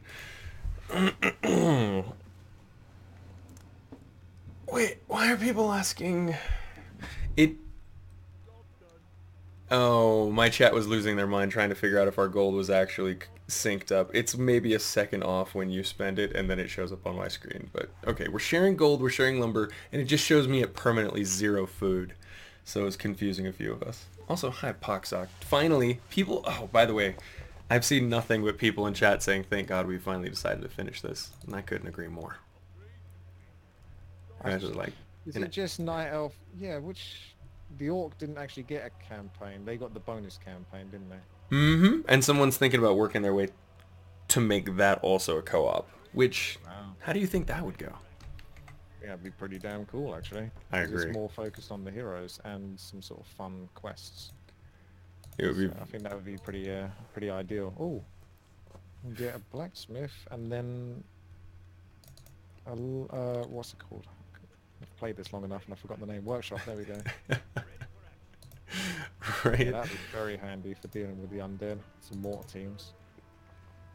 Wait, why are people asking? It... Oh, my chat was losing their mind trying to figure out if our gold was actually synced up. It's maybe a second off when you spend it, and then it shows up on my screen. But, okay, we're sharing gold, we're sharing lumber, and it just shows me at permanently 0 food. So it's confusing a few of us. Also, hi, Poxoc. Finally, people... Oh, by the way, I've seen nothing but people in chat saying, thank God we finally decided to finish this. And I couldn't agree more. Like, is it just Night Elf? Yeah, which... The Orc didn't actually get a campaign. They got the bonus campaign, didn't they? Mm-hmm. And someone's thinking about working their way to make that also a co-op. Which, wow. How do you think that would go? Yeah, it'd be pretty damn cool, actually. I agree. It's more focused on the heroes and some sort of fun quests. It would be... I think that would be pretty ideal. Oh, get a blacksmith and then what's it called? I've played this long enough and I forgot the name. Workshop. There we go. Right. Yeah, that'd be very handy for dealing with the undead. Some mortar teams.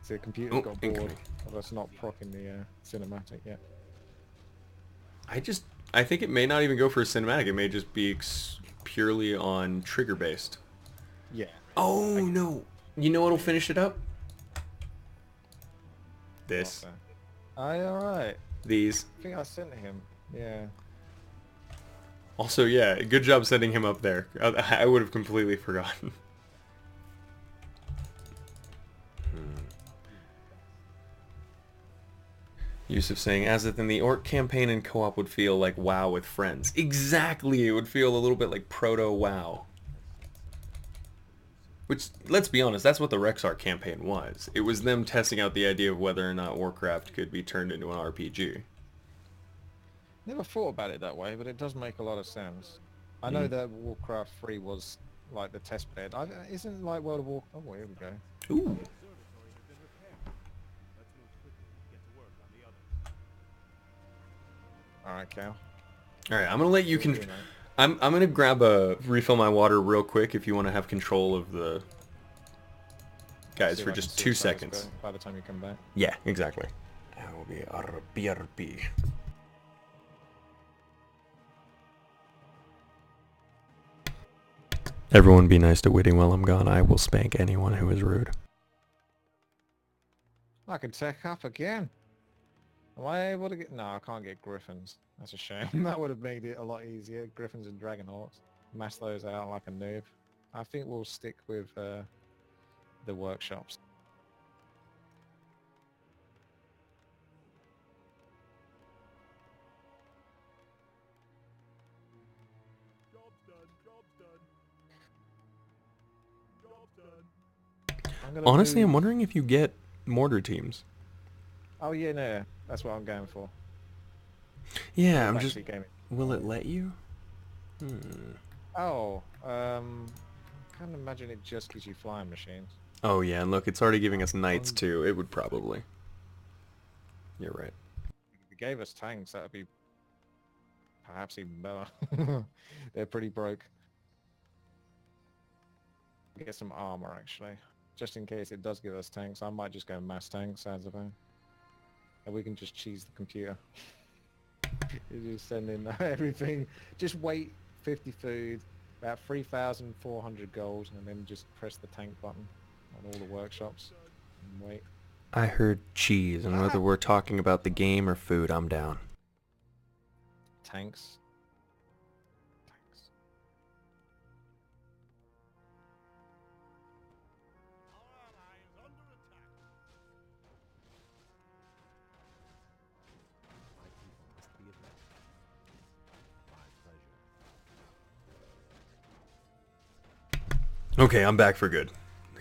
See, the computer got bored of us not proccing the cinematic yet. I think it may not even go for a cinematic. It may just be purely on trigger based. Yeah. Oh no! You know what'll finish it up? This. Alright. These. I think I sent him. Yeah. Also, yeah, good job sending him up there. I would have completely forgotten. Yusuf saying, Azothan, the Orc campaign and co-op would feel like WoW with friends. Exactly! It would feel a little bit like proto-WoW. Which, let's be honest, that's what the Rexar campaign was. It was them testing out the idea of whether or not Warcraft could be turned into an RPG. Never thought about it that way, but it does make a lot of sense. I know that Warcraft 3 was like the test bed. Isn't like World of Warcraft... Oh, here we go. Ooh. Alright, Cal. Alright, I'm gonna let you... I'm gonna grab refill my water real quick if you want to have control of the guys for just 2 seconds. By the time you come back. Yeah, exactly. That will be RBRB. Everyone be nice to Whitting while I'm gone. I will spank anyone who is rude. I can tech up again. Am I able to get... No, I can't get griffins. That's a shame. That would have made it a lot easier. Griffins and dragonhawks. Mash those out like a noob. I think we'll stick with the workshops. Honestly, I'm move. wondering if you get mortar teams. Oh yeah, no, that's what I'm going for. Yeah, With I'm just... actually gaming. Will it let you? Hmm. Oh, can't imagine it just gives you flying machines. Oh yeah, and look, it's already giving us knights too. It would probably. You're right. If it gave us tanks, that would be perhaps even better. They're pretty broke. Get some armor actually, just in case it does give us tanks. I might just go mass tanks, Azothan, and we can just cheese the computer. You just send in everything. Just wait 50 food, about 3,400 gold, and then just press the tank button on all the workshops and wait. I heard cheese, and whether we're talking about the game or food, I'm down. Tanks. Tanks. Okay, I'm back for good.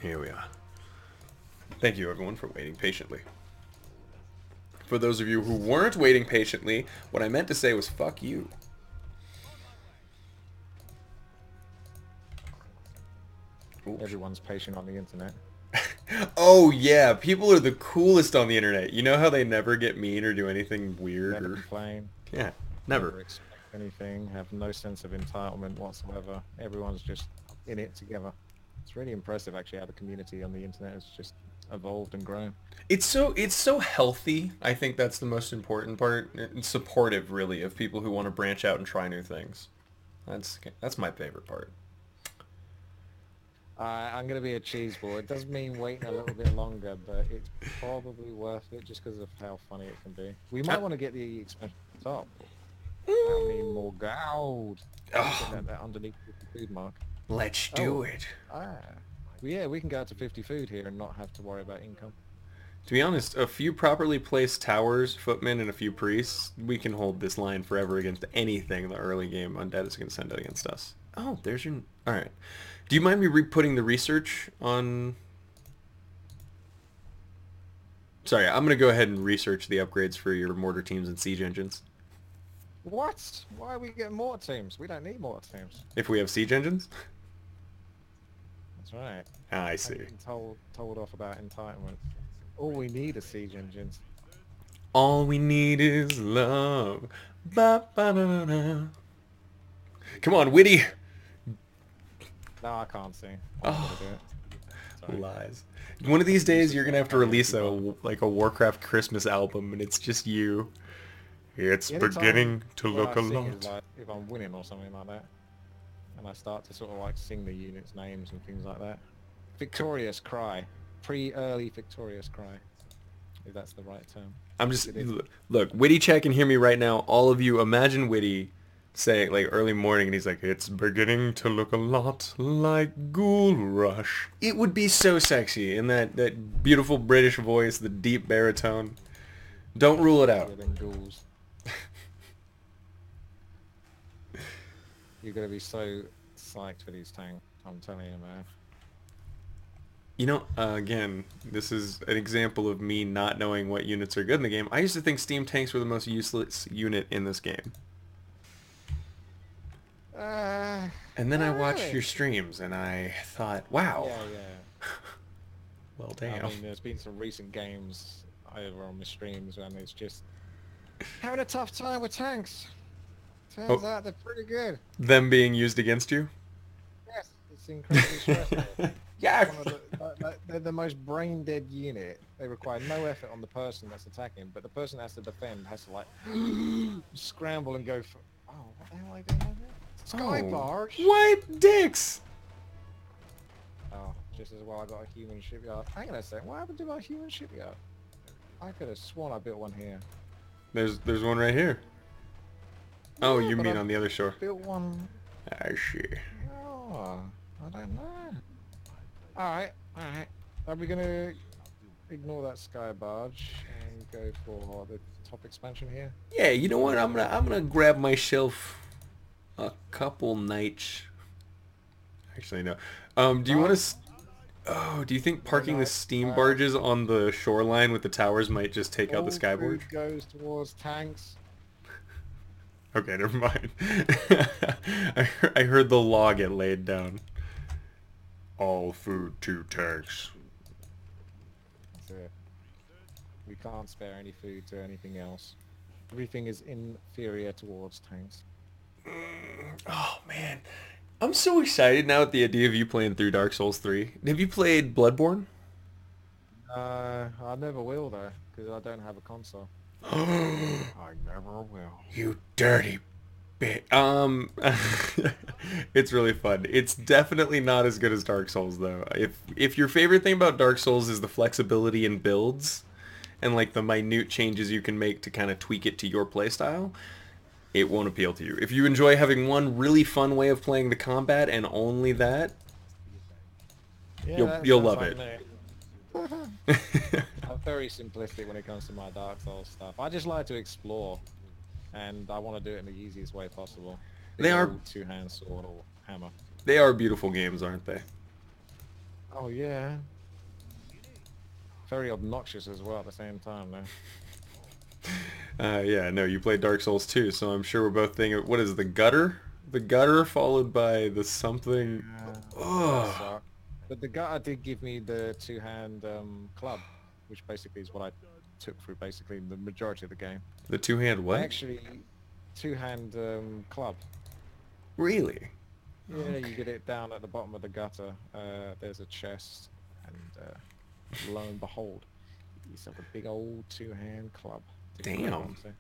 Here we are. Thank you everyone for waiting patiently. For those of you who weren't waiting patiently, what I meant to say was fuck you. Oops. Everyone's patient on the internet. Oh yeah, people are the coolest on the internet. You know how they never get mean or do anything weird? Never complain. Yeah, never expect anything, have no sense of entitlement whatsoever. Everyone's just in it together. It's really impressive actually how the community on the internet has just evolved and grown. It's so healthy. I think that's the most important part. It's supportive really of people who want to branch out and try new things. That's my favorite part. I'm going to be a cheese ball. It does mean waiting a little bit longer, but it's probably worth it just because of how funny it can be. We might want to get the expansion top. I mean, more gold. Oh, That underneath the food mark. let's do it. Yeah, we can go out to 50 food here and not have to worry about income. To be honest, a few properly placed towers, footmen, and a few priests, we can hold this line forever against anything in the early game undead is going to send against us. Oh, there's your... Alright. Do you mind me re-putting the research on... Sorry, I'm going to go ahead and research the upgrades for your mortar teams and siege engines. What? Why are we getting mortar teams? We don't need mortar teams. If we have siege engines? That's right. Ah, I see. Told off about entitlement. All we need are siege engines. All we need is love. Ba, ba, da, da, da. Come on, Witty! No, I can't sing. Oh, do it. Sorry. Lies. One of these days you're gonna have to release a Warcraft Christmas album, and it's just you. It's beginning to look a lot. Like if I'm winning or something like that, and I start to sort of like sing the units' names and things like that. Victorious cry, pre-early victorious cry, if that's the right term. I'm just look. Witty chat can hear me right now. All of you, imagine Witty saying like early morning, and he's like, "It's beginning to look a lot like Ghoul Rush." It would be so sexy in that beautiful British voice, the deep baritone. Don't rule it out. Ghouls. You're gonna be so psyched for these tanks. I'm telling you, man. You know, again, this is an example of me not knowing what units are good in the game. I used to think steam tanks were the most useless unit in this game. And then I watched your streams, and I thought, wow. Yeah. Well, damn. I mean, there's been some recent games over on my streams, and it's just having a tough time with tanks. Turns out they're pretty good. Them being used against you? Yes, it's incredibly stressful. Yes! They're the most brain-dead unit. They require no effort on the person that's attacking, but the person that has to defend has to, like, scramble and go for... Oh, what the hell are they doing over there? Sky barge? What dicks? Oh, just as well I got a human shipyard. Hang on a sec, what happened to my human shipyard? I could have sworn I built one here. There's one right here. Oh, Yeah, you mean I on the other shore? Built one... I see. Oh, I don't know. Alright. Are we gonna ignore that sky barge and go for the top expansion here? Yeah, you know what? I'm gonna grab myself a couple nights. Actually, no. Do you want to? Oh, do you think No, parking the no. steam barges on the shoreline with the towers might just take out the All skyboard? food goes towards tanks. Okay, never mind. I heard the law get laid down. All food to tanks. That's it. We can't spare any food to anything else. Everything is inferior towards tanks. Oh man, I'm so excited now at the idea of you playing through Dark Souls 3. Have you played Bloodborne? I never will though, because I don't have a console. I never will. You dirty bit. It's really fun. It's definitely not as good as Dark Souls though. If your favorite thing about Dark Souls is the flexibility in builds and like the minute changes you can make to kind of tweak it to your playstyle, it won't appeal to you. If you enjoy having one really fun way of playing the combat and only that, Yeah, that you'll sounds love like it. me. I'm very simplistic when it comes to my Dark Souls stuff. I just like to explore, and I want to do it in the easiest way possible. They The are old two-hand sword or hammer. they are beautiful games, aren't they? Oh yeah. Very obnoxious as well at the same time, though. Yeah, no, you played Dark Souls 2, so I'm sure we're both thinking, what is the gutter? The gutter followed by the something. That Oh, sucked. But the guy did give me the two-hand club, which basically is what I took through basically the majority of the game. the two-hand I what? actually two-hand club. Really? Yeah, you Okay. get it down at the bottom of the gutter. There's a chest, and lo and behold, you get yourself a big old two-hand club to grab Damn. onto.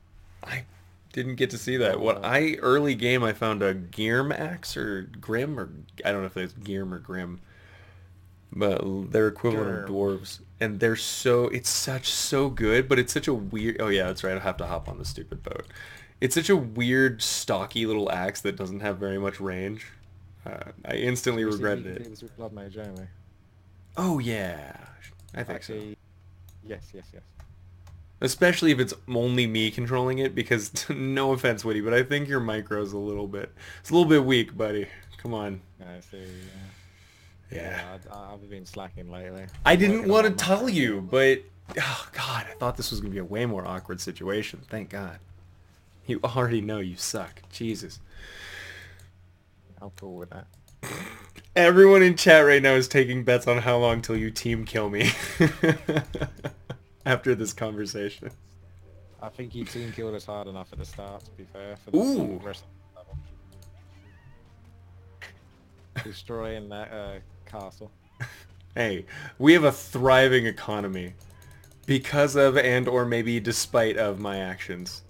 I didn't get to see that. Well What worth it. I early game I found a Girm axe or Grim or I don't know if it's Girm or Grim, but they're equivalent of Grr. dwarves, and they're it's such so good, but it's such a weird. Oh yeah, that's right. I have to hop on the stupid boat. It's such a weird, stocky little axe that doesn't have very much range. I instantly Seriously, you regretted can it. do this with Blood Mage only. Oh yeah, I think so. Actually, yes, yes, yes. Especially if it's only me controlling it, because no offense, Witty, but I think your micro's it's a little bit weak, buddy. Come on. I see. Yeah. Yeah, I've been slacking lately. I I'm didn't working on want my to tell macro you, game. but oh god, I thought this was gonna be a way more awkward situation. Thank God. You already know you suck. Jesus. I'm cool with that. Everyone in chat right now is taking bets on how long till you team kill me. After this conversation. I think you team killed us hard enough at the start, to be fair, for the Ooh. rest of the level. Destroying that castle. Hey, we have a thriving economy because of and or maybe despite of my actions.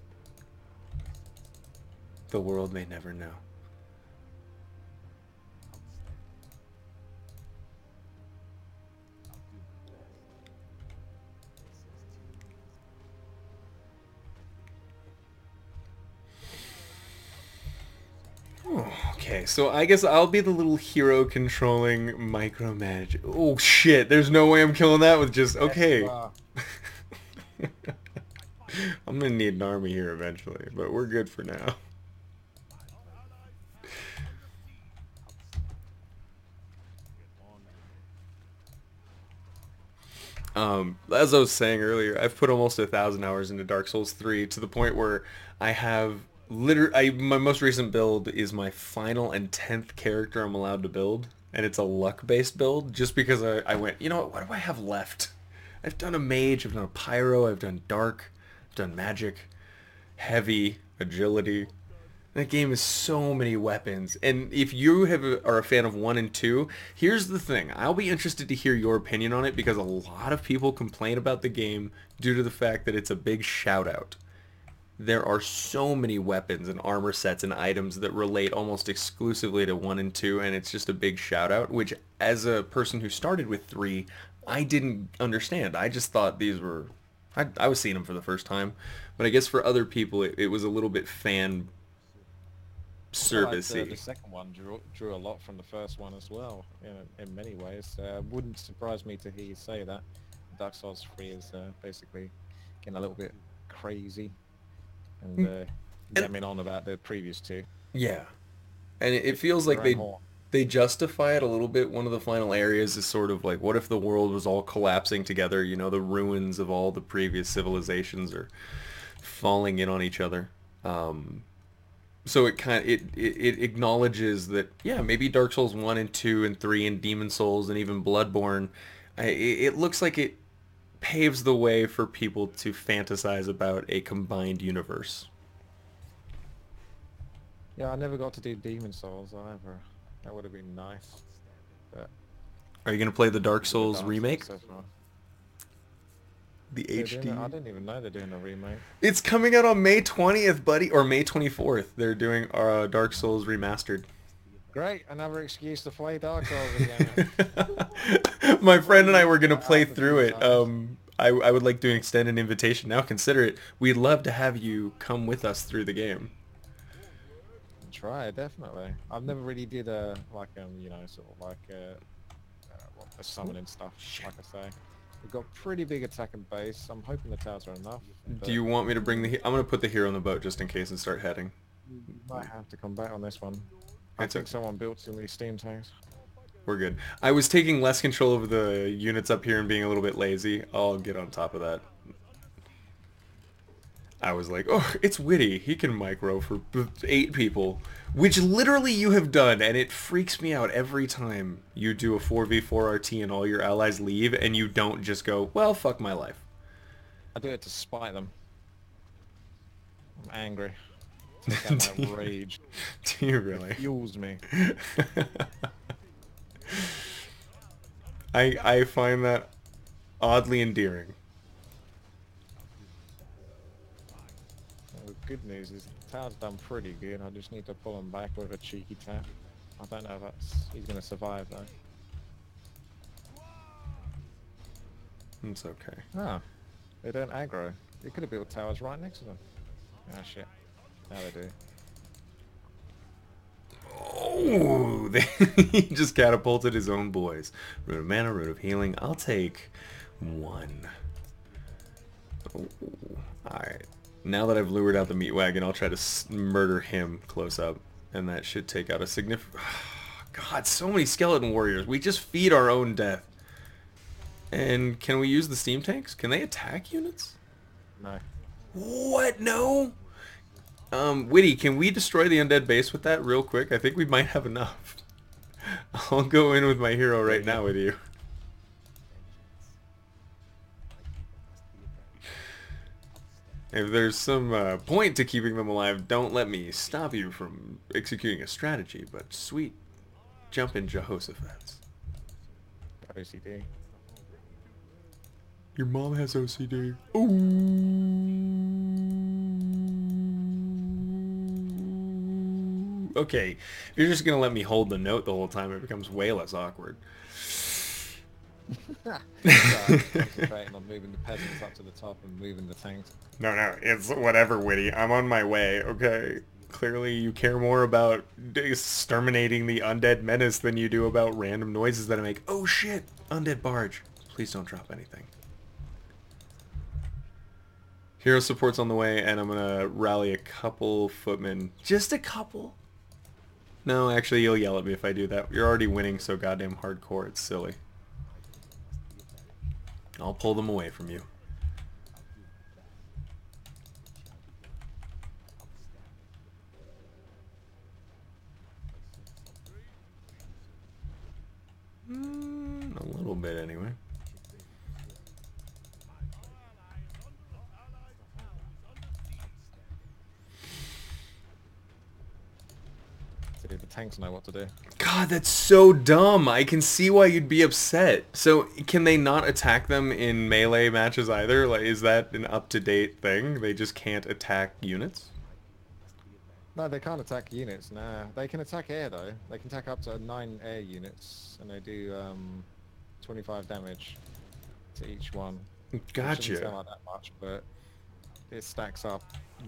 The world may never know. Okay, so I guess I'll be the little hero controlling micromanage. Oh shit, there's no way I'm killing that with just Yes, you okay. are. I'm gonna need an army here eventually, but we're good for now. As I was saying earlier, I've put almost 1,000 hours into Dark Souls 3 to the point where I have my most recent build is my final and 10th character I'm allowed to build, and it's a luck-based build just because I went, you know what do I have left? I've done a mage, I've done a pyro, I've done dark, I've done magic, heavy, agility. That game is so many weapons, and if you are a fan of 1 and 2, here's the thing. I'll be interested to hear your opinion on it because a lot of people complain about the game due to the fact that it's a big shout out. There are so many weapons and armor sets and items that relate almost exclusively to 1 and 2, and it's just a big shout out, which as a person who started with 3, I didn't understand. I just thought these were... I was seeing them for the first time, but I guess for other people it was a little bit fan I feel like servicey. the second one drew a lot from the first one as well, in many ways. Wouldn't surprise me to hear you say that. Dark Souls 3 is basically getting a little bit crazy and And yamming on about the previous two. yeah, and it feels like Their own they horn. They justify it a little bit. One of the final areas is sort of like, what if the world was all collapsing together? You know, the ruins of all the previous civilizations are falling in on each other. So it kind of, it acknowledges that, yeah, maybe Dark Souls 1 and 2 and 3 and Demon Souls and even Bloodborne, it looks like it paves the way for people to fantasize about a combined universe. Yeah, I never got to do Demon Souls either. That would have been nice. But Are you going to play the Dark with the Souls Dark Souls remake? so far. The They're doing it. I HD? didn't even know they're doing a remake. It's coming out on May 20th, buddy, or May 24th. They're doing Dark Souls remastered. Great, another excuse to play Dark Souls again. My friend and I were going to play After through it. times. I would like to extend an invitation now. Consider it. We'd love to have you come with us through the game. Try, definitely. I've never really did a, like, you know, sort of like a summoning stuff, like I say. We've got pretty big attack and base. I'm hoping the towers are enough. Do you want me to bring the... I'm going to put the hero on the boat just in case and start heading. You might have to come back on this one. I It's think okay. someone built too many steam tanks. We're good. I was taking less control of the units up here and being a little bit lazy. I'll get on top of that. I was like, oh, it's Witty. He can micro for 8 people. Which literally you have done, and it freaks me out every time you do a 4v4 RT and all your allies leave, and you don't just go, well, fuck my life. I do it to spite them. I'm angry. Take out my rage. Do you really? It fuels me. I find that oddly endearing. The good news is the tower's done pretty good. I just need to pull him back with a cheeky tap. I don't know if he's going to survive though. It's okay. Ah, they don't aggro. They could have built towers right next to them. Ah shit. Now they do. Oh, he just catapulted his own boys. Root of mana, root of healing. I'll take 1. Oh, alright. Now that I've lured out the meat wagon, I'll try to murder him close up. And that should take out a significant... God, so many skeleton warriors. We just feed our own death. And can we use the steam tanks? Can they attack units? No. What? No? Witty, can we destroy the undead base with that real quick? I think we might have enough. I'll go in with my hero right now with you. If there's some point to keeping them alive, don't let me stop you from executing a strategy, but sweet jumpin' Jehoshaphat's. OCD. Your mom has OCD. Ooh. Okay, if you're just gonna let me hold the note the whole time, it becomes way less awkward. Concentrating on moving the peasants up to the top and moving the tanks. No, it's whatever, Witty. I'm on my way, okay? Clearly you care more about exterminating the undead menace than you do about random noises that I make. Oh shit! Undead barge. Please don't drop anything. Hero support's on the way, and I'm gonna rally a couple footmen. Just a couple? No, actually, you'll yell at me if I do that. You're already winning so goddamn hardcore, it's silly. I'll pull them away from you. A little bit, anyway. So the tanks know what to do. God, that's so dumb. I can see why you'd be upset. So, can they not attack them in melee matches either? Like, is that an up-to-date thing? They just can't attack units? No, they can't attack units, nah. They can attack air though. They can attack up to 9 air units, and they do 25 damage to each one. Gotcha. It shouldn't sound like that much, but it stacks up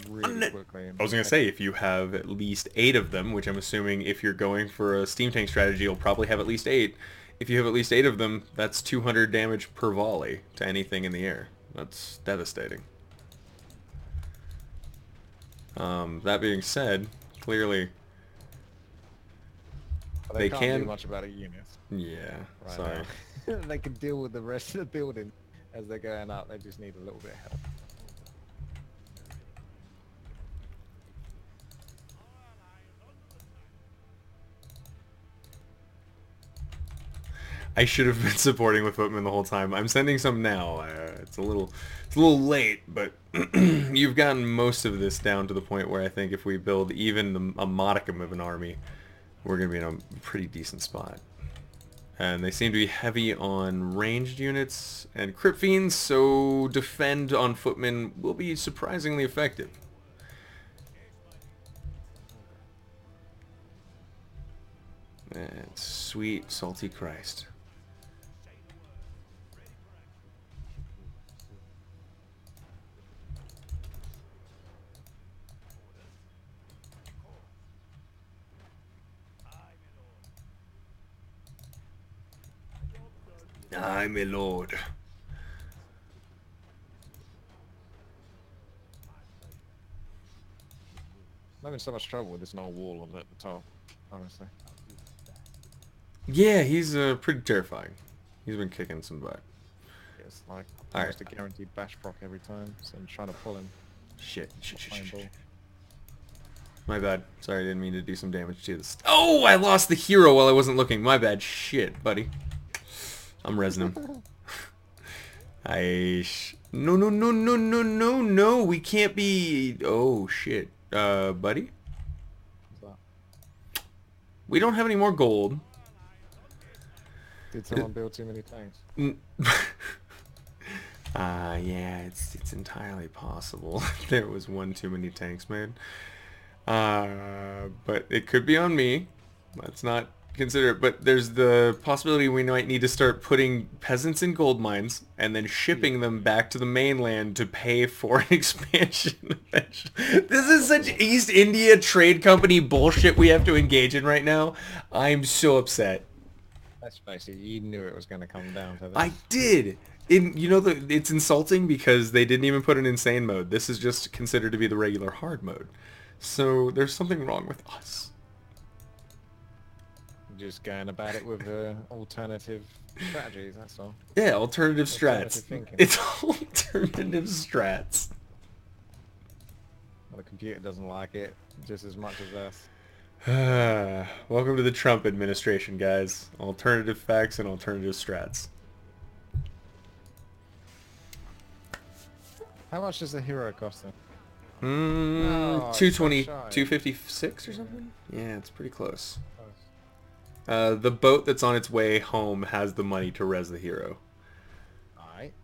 really quickly. I was going to say, if you have at least 8 of them, which I'm assuming if you're going for a steam tank strategy, you'll probably have at least 8. If you have at least 8 of them, that's 200 damage per volley to anything in the air. That's devastating. That being said, clearly But They can't can do much about a unit. Yeah, Right sorry. now. They can deal with the rest of the building as they're going up. They just need a little bit of help. I should have been supporting with footmen the whole time. I'm sending some now. It's a little late, but you've gotten most of this down to the point where I think if we build even a modicum of an army, we're going to be in a pretty decent spot. And they seem to be heavy on ranged units and crypt fiends, so defend on footmen will be surprisingly effective. And sweet salty Christ. Aye, my lord. I'm having so much trouble with this no wall at the top, honestly. Yeah, he's pretty terrifying. He's been kicking some butt. It's like All almost right. a guaranteed bash proc every time, so I'm trying to pull him. Shit. Ball. My bad. Sorry, I didn't mean to do some damage to this. Oh, I lost the hero while I wasn't looking. My bad. Shit, buddy. I'm resin him. No. We can't be... Oh, shit. Buddy? What's that? We don't have any more gold. Did someone build too many tanks? Yeah, it's entirely possible. There was one too many tanks, man. But it could be on me. Let's not consider it. But there's the possibility we might need to start putting peasants in gold mines and then shipping them back to the mainland to pay for an expansion. This is such East India Trade Company bullshit we have to engage in right now. I'm so upset. Let's face it, you knew it was going to come down to this. I did. It's insulting because they didn't even put an insane mode. This is just considered to be the regular hard mode. So there's something wrong with us. Just going about it with alternative strategies, that's all. Yeah, alternative strats. Thinking. It's alternative strats. Well, the computer doesn't like it just as much as us. Welcome to the Trump administration, guys. Alternative facts and alternative strats. How much does the hero cost then? 220, so shy. 256 or something? Yeah, it's pretty close. The boat that's on its way home has the money to res the hero. Alright.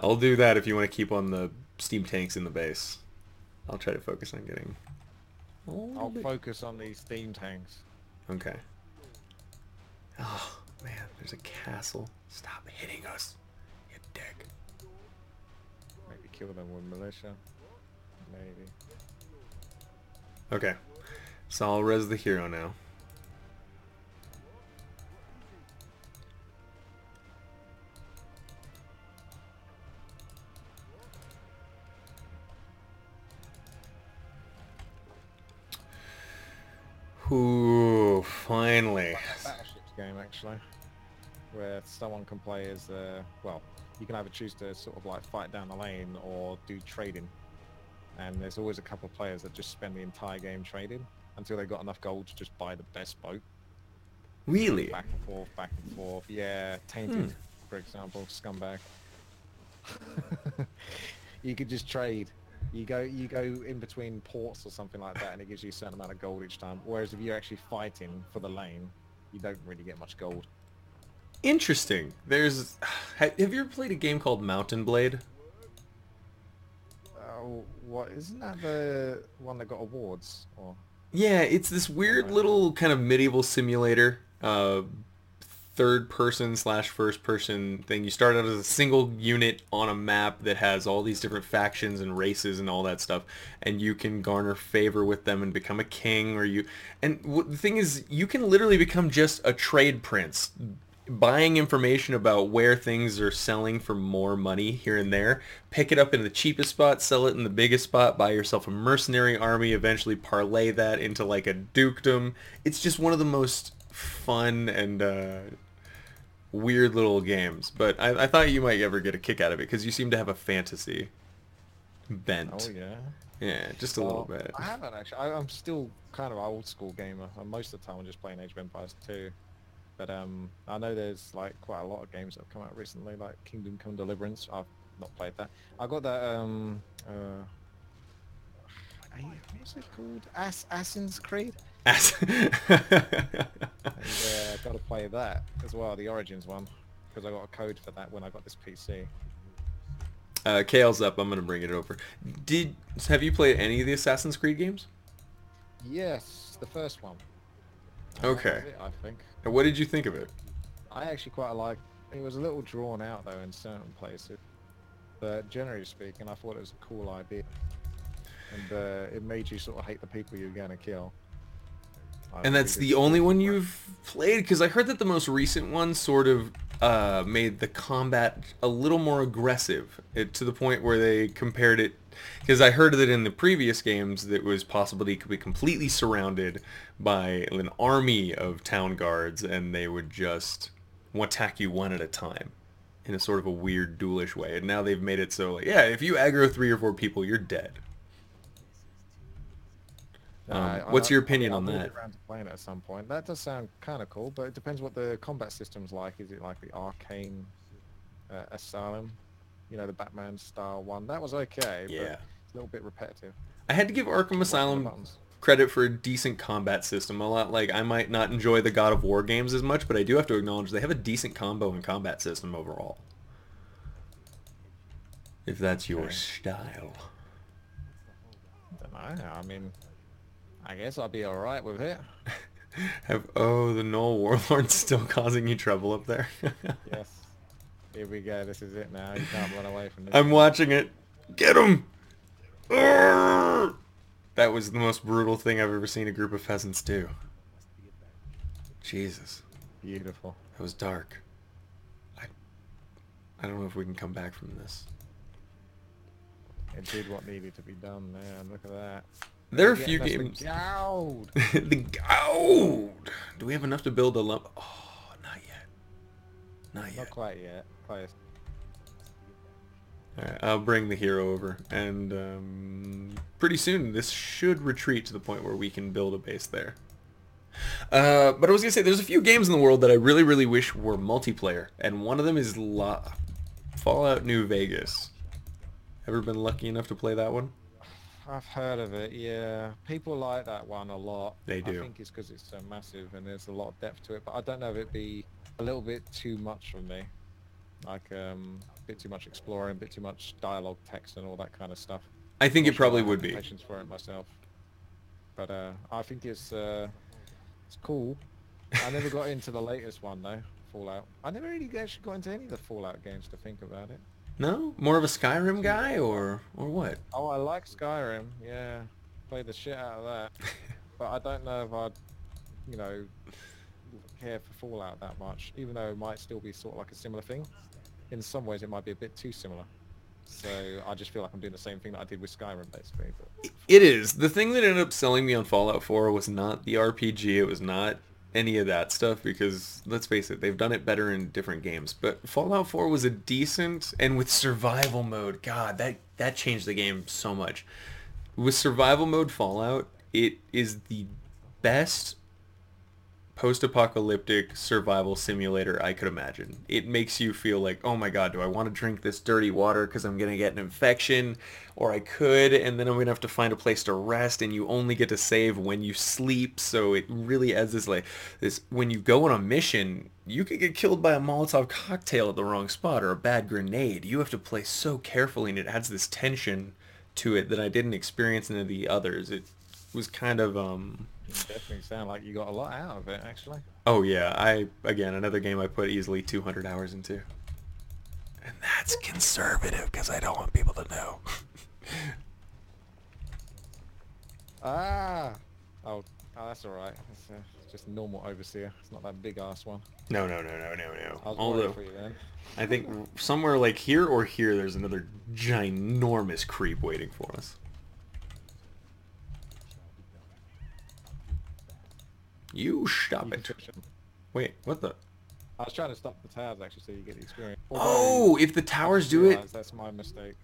I'll do that if you want to keep on the steam tanks in the base. I'll try to focus on getting... I'll focus on these steam tanks. Okay. Oh, man, there's a castle. Stop hitting us, you dick. Maybe kill them with militia. Maybe. Okay. So I'll res the hero now. Ooh, finally. Battleships game actually, where someone can play as well, you can either choose to sort of like fight down the lane or do trading, and there's always a couple of players that just spend the entire game trading until they got enough gold to just buy the best boat. Really? Back and forth. Yeah, Tainted, for example, scumbag. You could just trade. You go in between ports or something like that, and it gives you a certain amount of gold each time. Whereas if you're actually fighting for the lane, you don't really get much gold. Interesting. There's... Have you ever played a game called Mountain Blade? Oh, what? Isn't that the one that got awards? Or Yeah, it's this weird little kind of medieval simulator, third person / first person thing. You start out as a single unit on a map that has all these different factions and races and all that stuff, and you can garner favor with them and become a king, or the thing is, you can literally become just a trade prince buying information about where things are selling for more money here and there, pick it up in the cheapest spot, sell it in the biggest spot, buy yourself a mercenary army, eventually parlay that into like a dukedom. It's just one of the most fun and weird little games. But I thought you might ever get a kick out of it because you seem to have a fantasy Oh bent. yeah. Yeah, just a little bit. I haven't actually. I'm still kind of an old school gamer. And most of the time I'm just playing Age of Empires 2. But I know there's like quite a lot of games that have come out recently, like Kingdom Come Deliverance. I've not played that. I got that what's it called? Assassin's Creed. And got to play that as well, the Origins one, because I got a code for that when I got this PC. Kale's up. I'm gonna bring it over. Have you played any of the Assassin's Creed games? Yes, the first one. Okay. That was it, I think. And what did you think of it? I actually quite liked. It was a little drawn out though in certain places, but generally speaking, I thought it was a cool idea, and it made you sort of hate the people you're gonna kill. And that's the only one you've played? Because I heard that the most recent one sort of made the combat a little more aggressive, to the point where they compared it. Because I heard that in the previous games, that it was possible that you could be completely surrounded by an army of town guards, and they would just attack you one at a time in a sort of a weird duelish way. And now they've made it so, like, yeah, if you aggro 3 or 4 people, you're dead. What's your opinion on that? Around to playing it at some point. That does sound kind of cool, but it depends what the combat system's like. Is it like the Arcane Asylum? You know, the Batman style one? That was okay, Yeah. but it's a little bit repetitive. I had to give Arkham Asylum credit for a decent combat system. A lot like I might not enjoy the God of War games as much, but I do have to acknowledge they have a decent combo and combat system overall. If that's your style. I don't know. I mean, I guess I'll be alright with it. The Null Warlord's still causing you trouble up there? Yes. Here we go. This is it now. You can't run away from this. I'm watching it. Get him! That was the most brutal thing I've ever seen a group of peasants do. Jesus. Beautiful. That was dark. I don't know if we can come back from this. It did what needed to be done, man. Look at that. There are a few games. The gold. The gold. Do we have enough to build a lump? Oh, not yet. Not yet. Not quite yet. Close. Alright, I'll bring the hero over, and pretty soon this should retreat to the point where we can build a base there. But I was gonna say, there's a few games in the world that I really, really wish were multiplayer, and one of them is Fallout New Vegas. Ever been lucky enough to play that one? I've heard of it, yeah. People like that one a lot. They do. I think it's because it's so massive and there's a lot of depth to it, but I don't know if it'd be a little bit too much for me. Like, a bit too much exploring, a bit too much dialogue text and all that kind of stuff. I think it probably would be. Patience for it myself. But I think it's cool. I never got into the latest one though, Fallout. I never really actually got into any of the Fallout games to think about it. No? More of a Skyrim guy, or what? Oh, I like Skyrim, yeah. Played the shit out of that. But I don't know if I'd, you know, care for Fallout that much, even though it might still be sort of like a similar thing. In some ways it might be a bit too similar. So I just feel like I'm doing the same thing that I did with Skyrim, basically. But... It is. The thing that ended up selling me on Fallout 4 was not the RPG, it was not any of that stuff, because let's face it, they've done it better in different games. But Fallout 4 was a decent, and with survival mode, God, that changed the game so much. With survival mode Fallout, it is the best post-apocalyptic survival simulator I could imagine. It makes you feel like, oh my god, do I want to drink this dirty water because I'm going to get an infection? Or I could, and then I'm going to have to find a place to rest, and you only get to save when you sleep, so it really adds this, when you go on a mission, you could get killed by a Molotov cocktail at the wrong spot, or a bad grenade. You have to play so carefully, and it adds this tension to it that I didn't experience in the others. It was kind of, You definitely sound like you got a lot out of it, actually. Oh yeah, again, another game I put easily 200 hours into. And that's conservative, because I don't want people to know. Ah! Oh, Oh, that's alright. It's just a normal overseer. It's not that big ass one. No, no, no, no, no, no. I was worried Although, for you then. I think somewhere like here or here, there's another ginormous creep waiting for us. You stop You can it. finish them. Wait, what the? I was trying to stop the towers actually so you get the experience. Oh, if the towers do it. That's my mistake.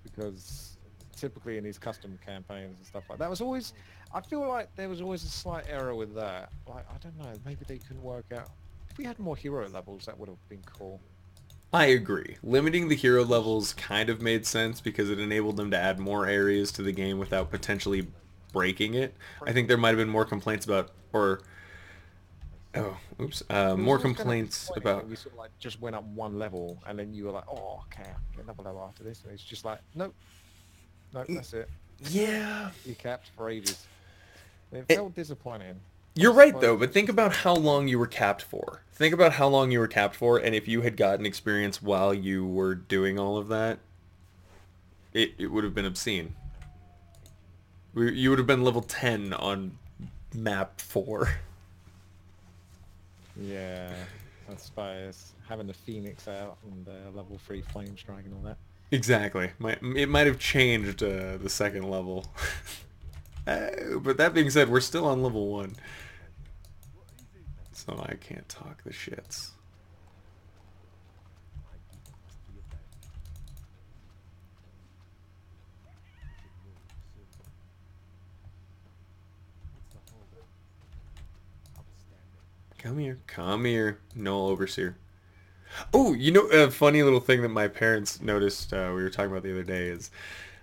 Because typically in these custom campaigns and stuff like that was always, I feel like there was always a slight error with that. Like, I don't know, maybe they couldn't work out. If we had more hero levels, that would have been cool. I agree. Limiting the hero levels kind of made sense because it enabled them to add more areas to the game without potentially breaking it. I think there might have been more complaints about, or oh, oops, It was more always kind of complaints disappointing about. when you sort of like just went up one level and then you were like, oh, okay, I can get another level after this. And it's just like, nope, nope, that's it. Yeah. You capped for ages. And it It, felt disappointing. you're I right though, suppose but it's think just about like, how long you were capped for. Think about how long you were capped for, and if you had gotten experience while you were doing all of that, it would have been obscene. You would have been level 10 on map 4. yeah, I suppose having the Phoenix out and level 3 flame strike and all that. Exactly. It might have changed the second level. But that being said, we're still on level 1. So I can't talk the shits. Come here. Come here. No overseer. Oh, you know, a funny little thing that my parents noticed we were talking about the other day is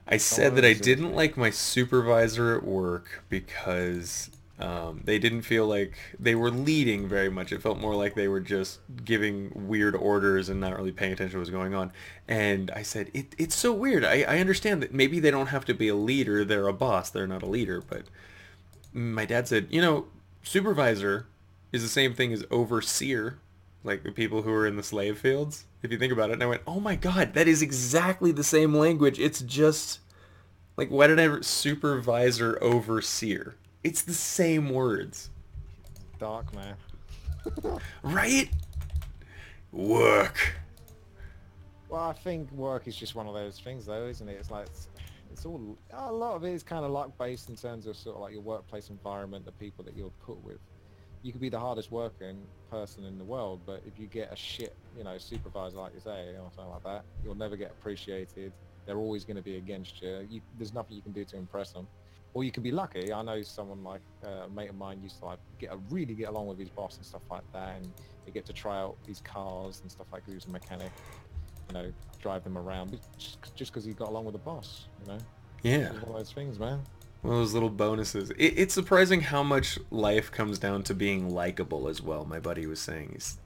I said that I didn't like my supervisor at work because they didn't feel like they were leading very much. It felt more like they were just giving weird orders and not really paying attention to what was going on. And I said, it's so weird. I understand that maybe they don't have to be a leader. They're a boss. They're not a leader. But my dad said, you know, supervisor is the same thing as overseer, like the people who are in the slave fields, if you think about it. And I went, oh my god, that is exactly the same language. It's just, like, why did I ever supervisor overseer? It's the same words. Dark, man. Right? Work. Well, I think work is just one of those things, though, isn't it? It's like it's all a lot of it is kind of luck based in terms of sort of like your workplace environment, the people that you're put with. You could be the hardest working person in the world, but if you get a shit, you know, supervisor like you say or something like that, you'll never get appreciated. They're always going to be against you. There's nothing you can do to impress them. Or you can be lucky. I know someone like a mate of mine used to like really get along with his boss and stuff like that, and they get to try out these cars and stuff like that. He was a mechanic, you know, drive them around just because he got along with the boss, you know. Yeah. It's one of those things, man. One of those little bonuses. It's surprising how much life comes down to being likable as well. My buddy was saying he's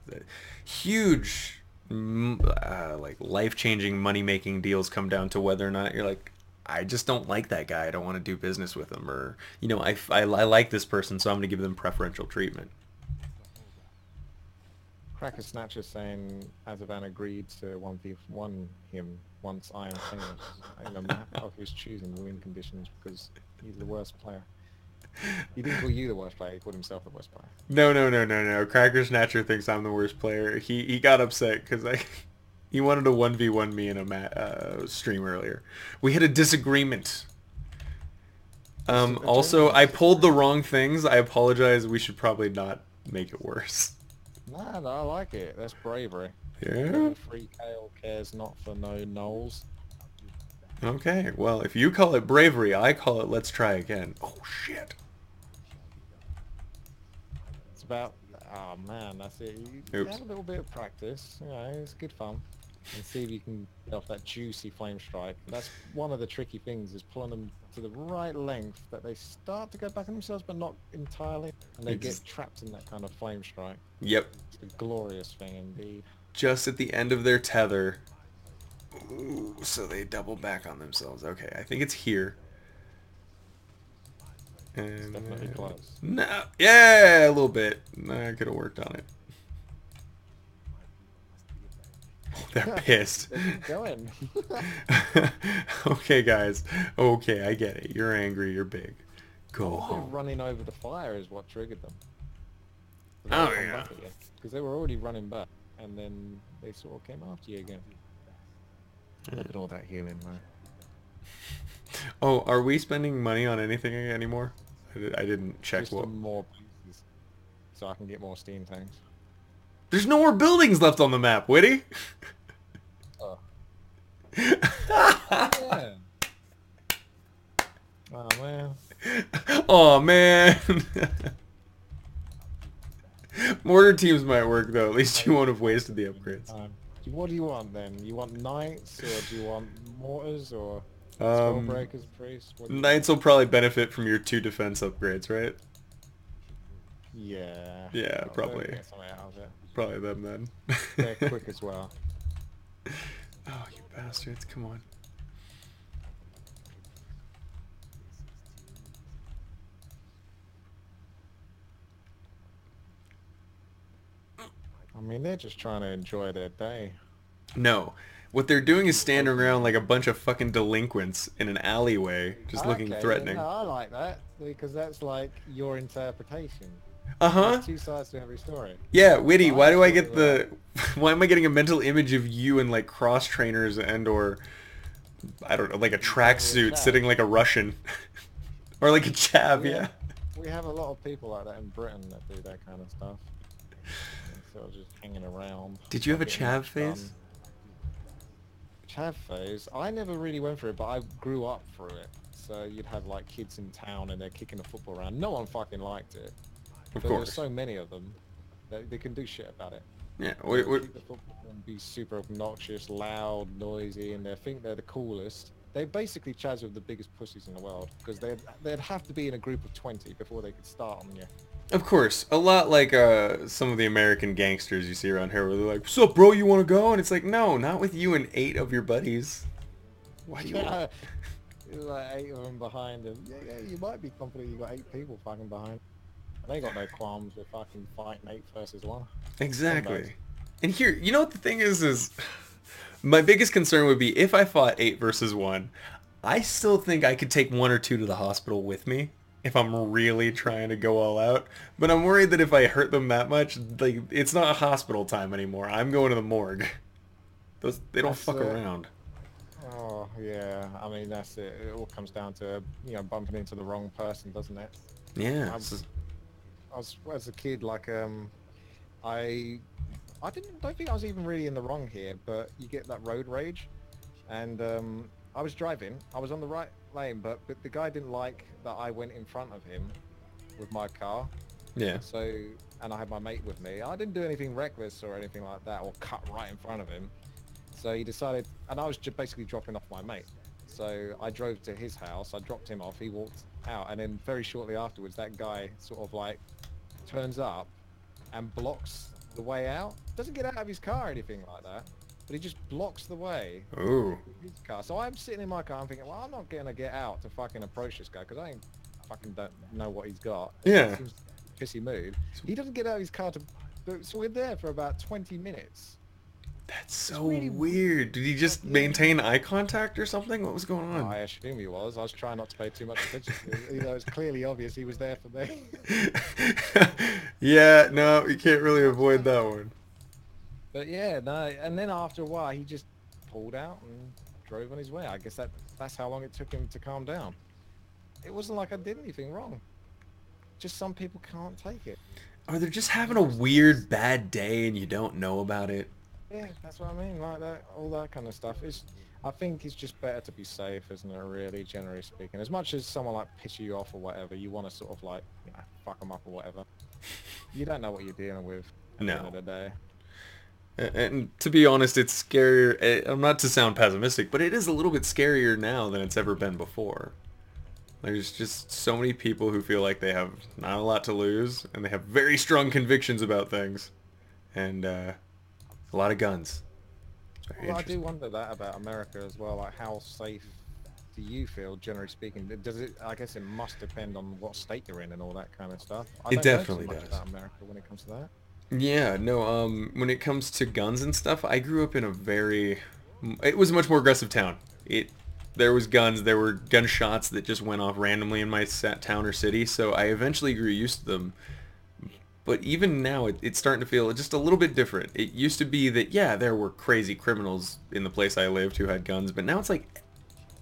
huge, like life-changing money-making deals come down to whether or not you're like, I just don't like that guy. I don't want to do business with him, or you know, I like this person, so I'm going to give them preferential treatment. Cracker Snatcher saying Azothan agreed to 1v1 him once I am famous in a map of his choosing win conditions because he's the worst player. He didn't call you the worst player, he called himself the worst player. No, no, no, no, no. Cracker Snatcher thinks I'm the worst player. He got upset because he wanted to 1v1 me in a stream earlier. We had a disagreement. Also, I pulled the wrong things. I apologize. We should probably not make it worse. Nah, no, I like it. That's bravery. Yeah? Free Kale cares not for no knolls. Okay, well, if you call it bravery, I call it let's try again. Oh, shit. It's about, oh man, that's it. You have a little bit of practice, you know, it's good fun. And see if you can get off that juicy flame strike. That's one of the tricky things, is pulling them to the right length that they start to go back on themselves, but not entirely. And they get trapped in that kind of flame strike. Yep. It's a glorious thing indeed. Just at the end of their tether. Ooh, so they double back on themselves. Okay, I think it's here. And It's definitely close. no, yeah, a little bit. I could have worked on it. They're pissed. They keep going. Okay, guys. Okay, I get it. You're angry. You're big. Go home. Running over the fire is what triggered them. Oh yeah. Because they were already running back, and then they sort of came after you again. Look at all that healing, man. Oh, are we spending money on anything anymore? I didn't check Just what. more pieces, so I can get more steam tanks. There's no more buildings left on the map, Witty. Oh. Yeah. Oh man. Oh man. Mortar teams might work though. At least you won't have wasted the upgrades. What do you want then? You want knights, or do you want mortars, or spell breakers, priests? Knights will probably benefit from your 2 defense upgrades, right? Yeah. Yeah, probably. Get something out of it. Probably them then. They're quick as well. Oh, you bastards! Come on. I mean, they're just trying to enjoy their day. No. What they're doing is standing around like a bunch of fucking delinquents in an alleyway, just looking threatening. No, I like that, because that's like your interpretation. Uh-huh. There's 2 sides to every story. Yeah, Witty, why do I get the... Why am I getting a mental image of you in like cross trainers and or... I don't know, like a tracksuit sitting like a Russian. Or like a chav, yeah. We have a lot of people like that in Britain that do that kind of stuff. Sort of just hanging around. Did you have a chav phase? Chav phase? I never really went through it, but I grew up through it. So you'd have like kids in town and they're kicking a football around. No one fucking liked it. Of course. There's so many of them that they can do shit about it. Yeah. And be super obnoxious, loud, noisy, and they think they're the coolest. They basically chaz with the biggest pussies in the world, because they'd have to be in a group of 20 before they could start on you. Of course, a lot like some of the American gangsters you see around here, where they're like, "What's up, bro? You want to go?" And it's like, no, not with you and 8 of your buddies. Why do you? There's like 8 of them behind them. Yeah, you might be confident you got 8 people fucking behind. They ain't got no qualms with fucking fighting 8 versus 1. Exactly. And here, you know what the thing is my biggest concern would be if I fought 8 versus 1. I still think I could take 1 or 2 to the hospital with me if I'm really trying to go all out. But I'm worried that if I hurt them that much, like, it's not hospital time anymore. I'm going to the morgue. They don't fuck around. Oh yeah, I mean that's it. It all comes down to bumping into the wrong person, doesn't it? Yeah. I was as a kid, like I don't think I was even really in the wrong here, but you get that road rage, and I was driving, I was on the right lane, but the guy didn't like that I went in front of him with my car. Yeah. So, and I had my mate with me. I didn't do anything reckless or anything like that, or cut right in front of him. So he decided, and I was just basically dropping off my mate. So I drove to his house, I dropped him off, he walked out, and then very shortly afterwards, that guy sort of like turns up and blocks the way out. Doesn't get out of his car or anything like that, but he just blocks the way. Ooh. His car. So I'm sitting in my car, I'm thinking, well, I'm not gonna get out to fucking approach this guy because I ain't fucking don't know what he's got. Yeah. Seems pissy mood. He doesn't get out of his car so we're there for about 20 minutes. That's so really weird. Did he just maintain eye contact or something? What was going on? I assume he was. I was trying not to pay too much attention to him. You know, it's clearly obvious he was there for me. Yeah, no, you can't really avoid that one. But yeah, no, and then after a while, he just pulled out and drove on his way. I guess that's how long it took him to calm down. It wasn't like I did anything wrong. Just some people can't take it. Or they're just having a weird bad day and you don't know about it. Yeah, that's what I mean, like that, all that kind of stuff. I think it's just better to be safe, isn't it, really, generally speaking? As much as someone like piss you off or whatever, you want to sort of like, fuck them up or whatever. You don't know what you're dealing with at the end of the day. And to be honest, it's scarier. I'm not to sound pessimistic, but it is a little bit scarier now than it's ever been before. There's just so many people who feel like they have not a lot to lose, and they have very strong convictions about things. And, a lot of guns. Well, I do wonder that about America as well. Like, how safe do you feel, generally speaking? Does it? I guess it must depend on what state you're in and all that kind of stuff. It definitely does. I don't know so much about America when it comes to that. Yeah, no. When it comes to guns and stuff, I grew up in it was a much more aggressive town. there was guns, there were gunshots that just went off randomly in my town or city, so I eventually grew used to them. But even now, it's starting to feel just a little bit different. It used to be that, yeah, there were crazy criminals in the place I lived who had guns, but now it's like,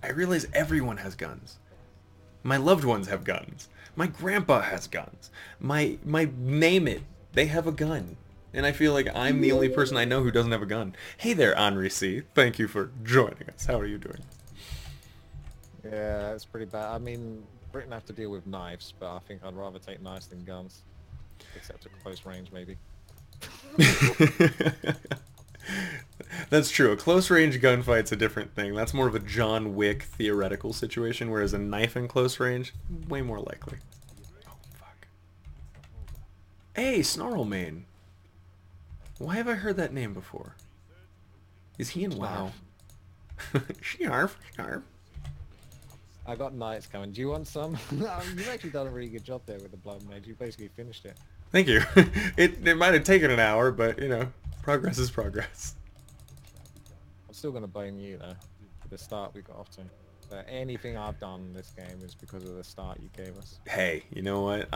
I realize everyone has guns. My loved ones have guns. My grandpa has guns. My name it, they have a gun. And I feel like I'm the only person I know who doesn't have a gun. Hey there, Henri C. Thank you for joining us. How are you doing? Yeah, it's pretty bad. I mean, Britain have to deal with knives, but I think I'd rather take knives than guns. Except at close range, maybe. That's true. A close range gunfight's a different thing. That's more of a John Wick theoretical situation, whereas a knife in close range, way more likely. Oh, fuck. Hey, Snarlmane. Why have I heard that name before? Is he in WoW? Sharf, sharf. I got knights coming. Do you want some? You've actually done a really good job there with the Blood Mage. You basically finished it. Thank you. It might have taken an hour, but, you know, progress is progress. I'm still going to blame you, though, for the start we got off to. Anything I've done in this game is because of the start you gave us. Hey, you know what?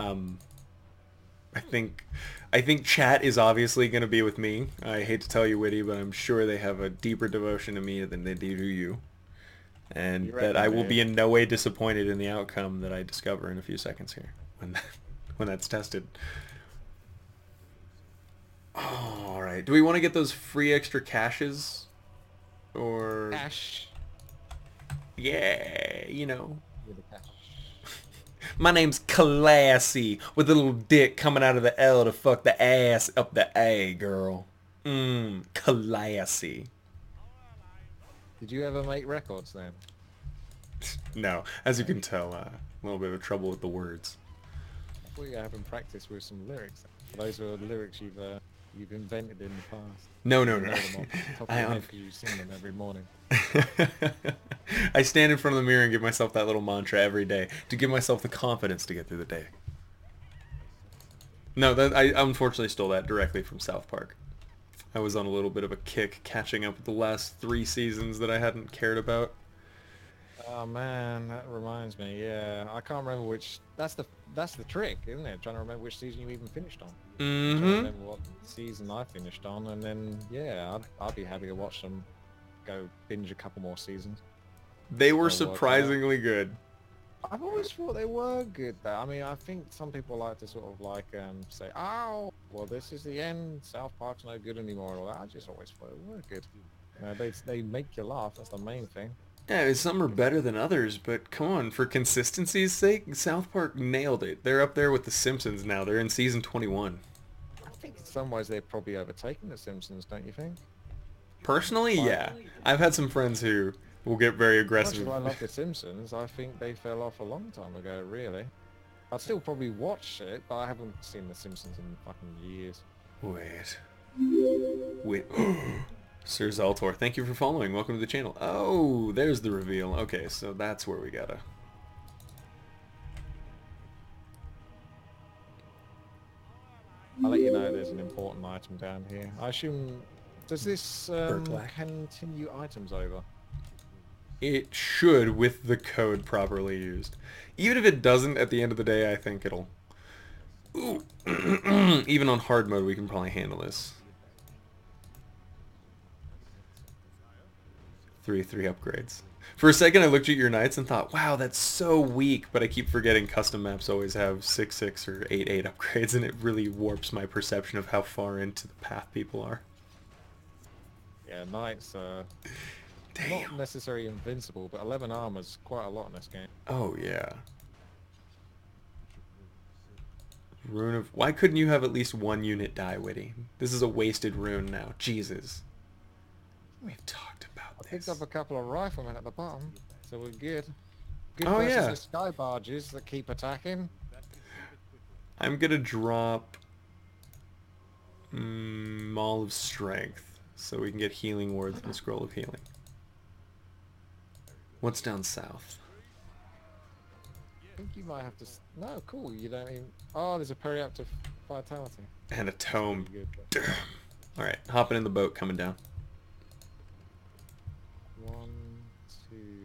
I think chat is obviously going to be with me. I hate to tell you, Witty, but I'm sure they have a deeper devotion to me than they do to you. And that I will be in no way disappointed in the outcome that I discover in a few seconds here when that's tested. Oh, all right. Do we want to get those free extra caches? Or... Cash. Yeah, you know. My name's Classy, with a little dick coming out of the L to fuck the ass up the A, girl. Classy. Did you ever make records then? No, as you can tell, a little bit of trouble with the words. I thought you were having practice with some lyrics. Those were lyrics you've invented in the past. No. You sing them every morning. I stand in front of the mirror and give myself that little mantra every day to give myself the confidence to get through the day. No, I unfortunately stole that directly from South Park. I was on a little bit of a kick catching up with the last 3 seasons that I hadn't cared about. Oh man, that reminds me. Yeah, I can't remember which. That's the trick, isn't it? Trying to remember which season you even finished on. Trying to remember what season I finished on, and then yeah, I'd be happy to watch them go binge a couple more seasons. They were surprisingly good. I've always thought they were good though. I mean, I think some people like to sort of like say, oh, well, this is the end. South Park's no good anymore. And all that. I just always thought they were good. You know, they make you laugh. That's the main thing. Yeah, some are better than others, but come on, for consistency's sake, South Park nailed it. They're up there with The Simpsons now. They're in season 21. I think in some ways they're probably overtaking The Simpsons, don't you think? Personally, yeah. I've had some friends who will get very aggressive. As much as I love The Simpsons, I think they fell off a long time ago, really. I'd still probably watch it, but I haven't seen The Simpsons in fucking years. Wait. Sir Zaltor, thank you for following. Welcome to the channel. Oh, there's the reveal. Okay, so that's where we gotta... I'll let you know there's an important item down here. I assume... Does this continue items over? It should, with the code properly used. Even if it doesn't, at the end of the day, I think it'll... Ooh. Even on hard mode, we can probably handle this. 3 upgrades. For a second, I looked at your knights and thought, wow, that's so weak, but I keep forgetting custom maps always have 6 or 8 upgrades, and it really warps my perception of how far into the path people are. Yeah, knights are not necessarily invincible, but 11 armor's quite a lot in this game. Oh, yeah. Rune of... Why couldn't you have at least 1 unit die, Witty? This is a wasted rune now. Jesus. We've talked about this. I picked up a couple of riflemen at the bottom, so we're good. Good oh, versus yeah. the sky barges that keep attacking. I'm gonna drop... Maul of Strength, so we can get healing words and a Scroll of Healing. What's down south? I think you might have to... No, cool, you don't even... Oh, there's a periaptive vitality. And a tome. Alright, hopping in the boat, coming down. 1,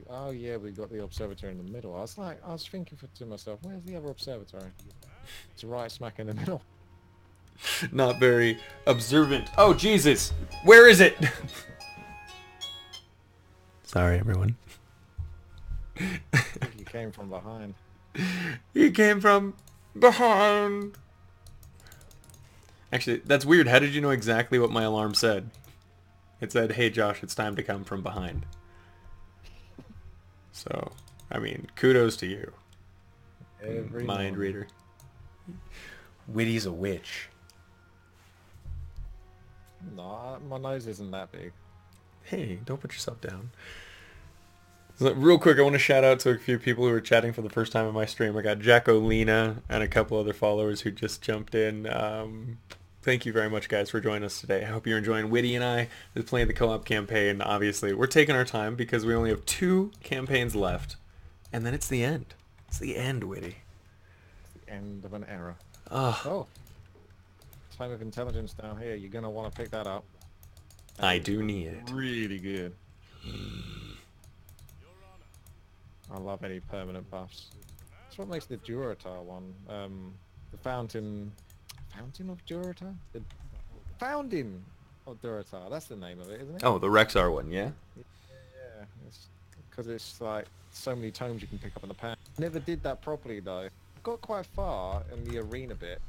Oh yeah, we got the observatory in the middle. I was thinking to myself, where's the other observatory? It's right smack in the middle. Not very observant. Oh, Jesus! Where is it? Sorry, everyone. I think you came from behind. He came from behind. Actually, that's weird. How did you know exactly what my alarm said? It said, hey Josh, it's time to come from behind. So, I mean, kudos to you. Every Mind morning. reader. Witty's a witch. No, my nose isn't that big. Hey, don't put yourself down. So, real quick, I want to shout out to a few people who are chatting for the first time on my stream. I got Jackolina and a couple other followers who just jumped in. Thank you very much, guys, for joining us today. I hope you're enjoying. Witty and I is playing the co-op campaign. Obviously, we're taking our time because we only have 2 campaigns left, and then it's the end. It's the end, Witty. It's the end of an era. Oh, Oh, time of intelligence down here. You're gonna want to pick that up. I do need it. Really good. I love any permanent buffs. That's what makes the Durotar one. The Fountain of Durotar? The Fountain of Durotar. That's the name of it, isn't it? Oh, the Rexar one, yeah? Yeah, because it's like so many tomes you can pick up in the pan. Never did that properly though. Got quite far in the arena bit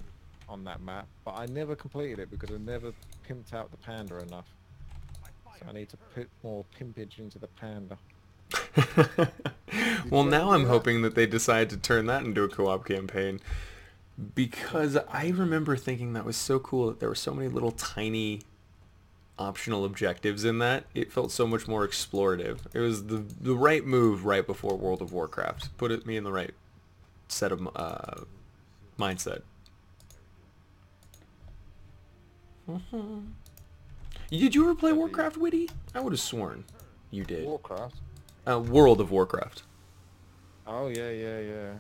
on that map, but I never completed it because I never pimped out the panda enough. So I need to put more pimpage into the panda. Well, now I'm that? hoping that they decide to turn that into a co-op campaign, because I remember thinking that was so cool that there were so many little tiny optional objectives in that. It felt so much more explorative. It was the right move right before World of Warcraft. Me in the right set of mindset. Did you ever play Warcraft, Witty? I would have sworn you did. Warcraft? World of Warcraft. Oh yeah.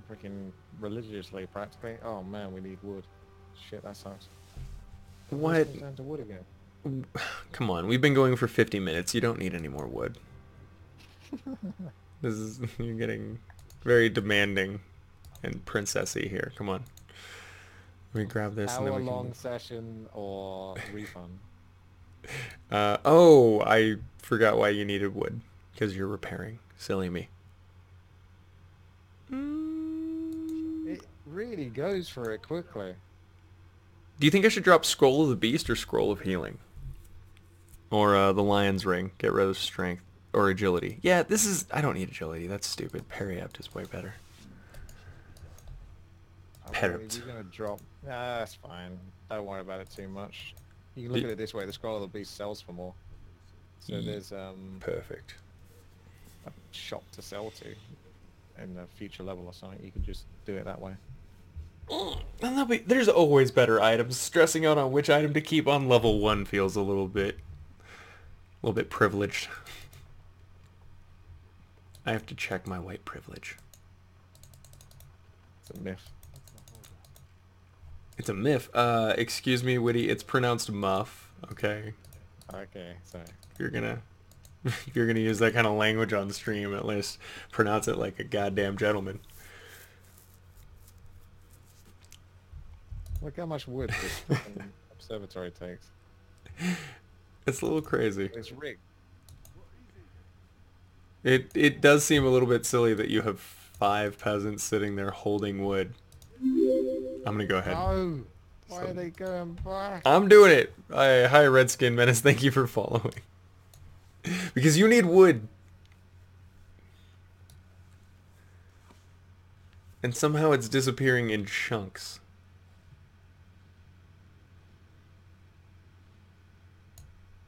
Freaking religiously, practically. Oh man, we need wood. Shit, that sucks. What? Let's go down to wood again. Come on, we've been going for 50 minutes. You don't need any more wood. You're getting very demanding and princessy here. Come on. Let me grab this and then we can... Hour-long session or refund? Oh, I forgot why you needed wood. Because you're repairing. Silly me. It really goes for it quickly. Do you think I should drop Scroll of the Beast or Scroll of Healing? Or the Lion's Ring. Get rid of Strength. Or Agility. Yeah, this is... I don't need Agility. That's stupid. Periapt is way better. Periapt. You're going to drop... Nah, that's fine. Don't worry about it too much. You can look at it this way. The Scroll of the Beast sells for more. So there's... Perfect. a shop to sell to in the future level or something. You can just do it that way. And there's always better items. Stressing out on which item to keep on level 1 feels a little bit privileged. I have to check my white privilege. It's a myth. It's a myth. Excuse me, Witty. It's pronounced muff. Okay. Okay, sorry. If you're gonna use that kind of language on stream, at least pronounce it like a goddamn gentleman. Look how much wood this observatory takes. It's a little crazy. It's rigged. It does seem a little bit silly that you have 5 peasants sitting there holding wood. I'm gonna go ahead. No! Why are they going back? I'm doing it! Hi, Redskin Menace. Thank you for following. Because you need wood. And somehow it's disappearing in chunks.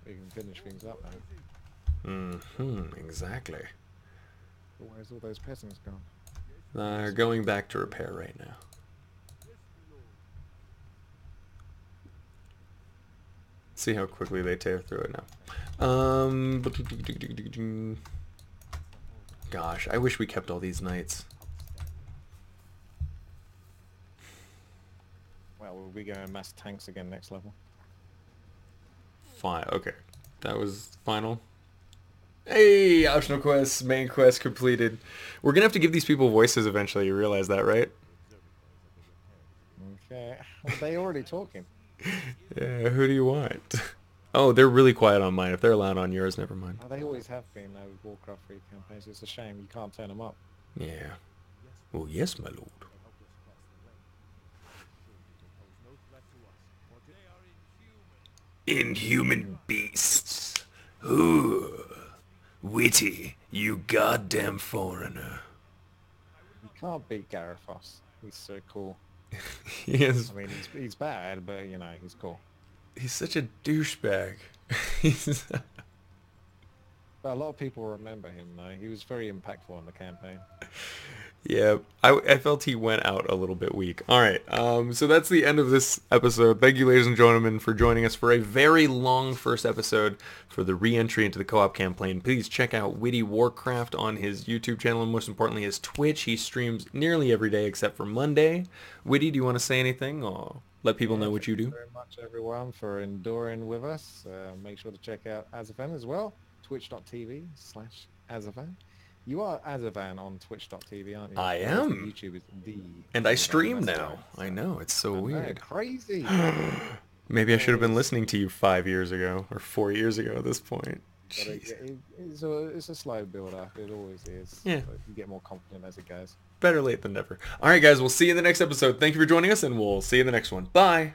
We can finish things up now. Exactly. But where's all those peasants gone? They're going back to repair right now. See how quickly they tear through it now. Gosh, I wish we kept all these knights. Well, we'll be going mass tanks again next level. Fine, okay. That was final. Hey, optional quests, main quest completed. We're gonna have to give these people voices eventually. You realize that, right? Okay. Well, they already talking. Yeah, who do you want? Oh, they're really quiet on mine. If they're loud on yours, never mind. Oh, they always have been with Warcraft 3 campaigns. It's a shame you can't turn them up. Yeah. Oh, yes, my lord. Inhuman beasts. Ooh. Witty, you goddamn foreigner. You can't beat Garifos. He's so cool. He is. I mean, he's bad, but you know, he's cool. He's such a douchebag. He's... But a lot of people remember him though. He was very impactful in the campaign. Yeah, I felt he went out a little bit weak. All right, so that's the end of this episode. Thank you, ladies and gentlemen, for joining us for a very long first episode for the re-entry into the co-op campaign. Please check out WtiiWarcraft on his YouTube channel and most importantly his Twitch. He streams nearly every day except for Monday. Witty, do you want to say anything or let people know what you Thank you do? very much, everyone, for enduring with us. Make sure to check out Azothan as well. Twitch.tv/Azothan. You are Azothan on Twitch.tv, aren't you? I Whereas the am. YouTube is the And I Azothan, stream that's now. right. I know, it's so I know, weird. crazy. Maybe I should have been Always listening to you 5 years ago or 4 years ago at this point. Jeez. it's a slow build up. It always is. Yeah. But you get more confident as it goes. Better late than never. All right, guys, we'll see you in the next episode. Thank you for joining us, and we'll see you in the next one. Bye.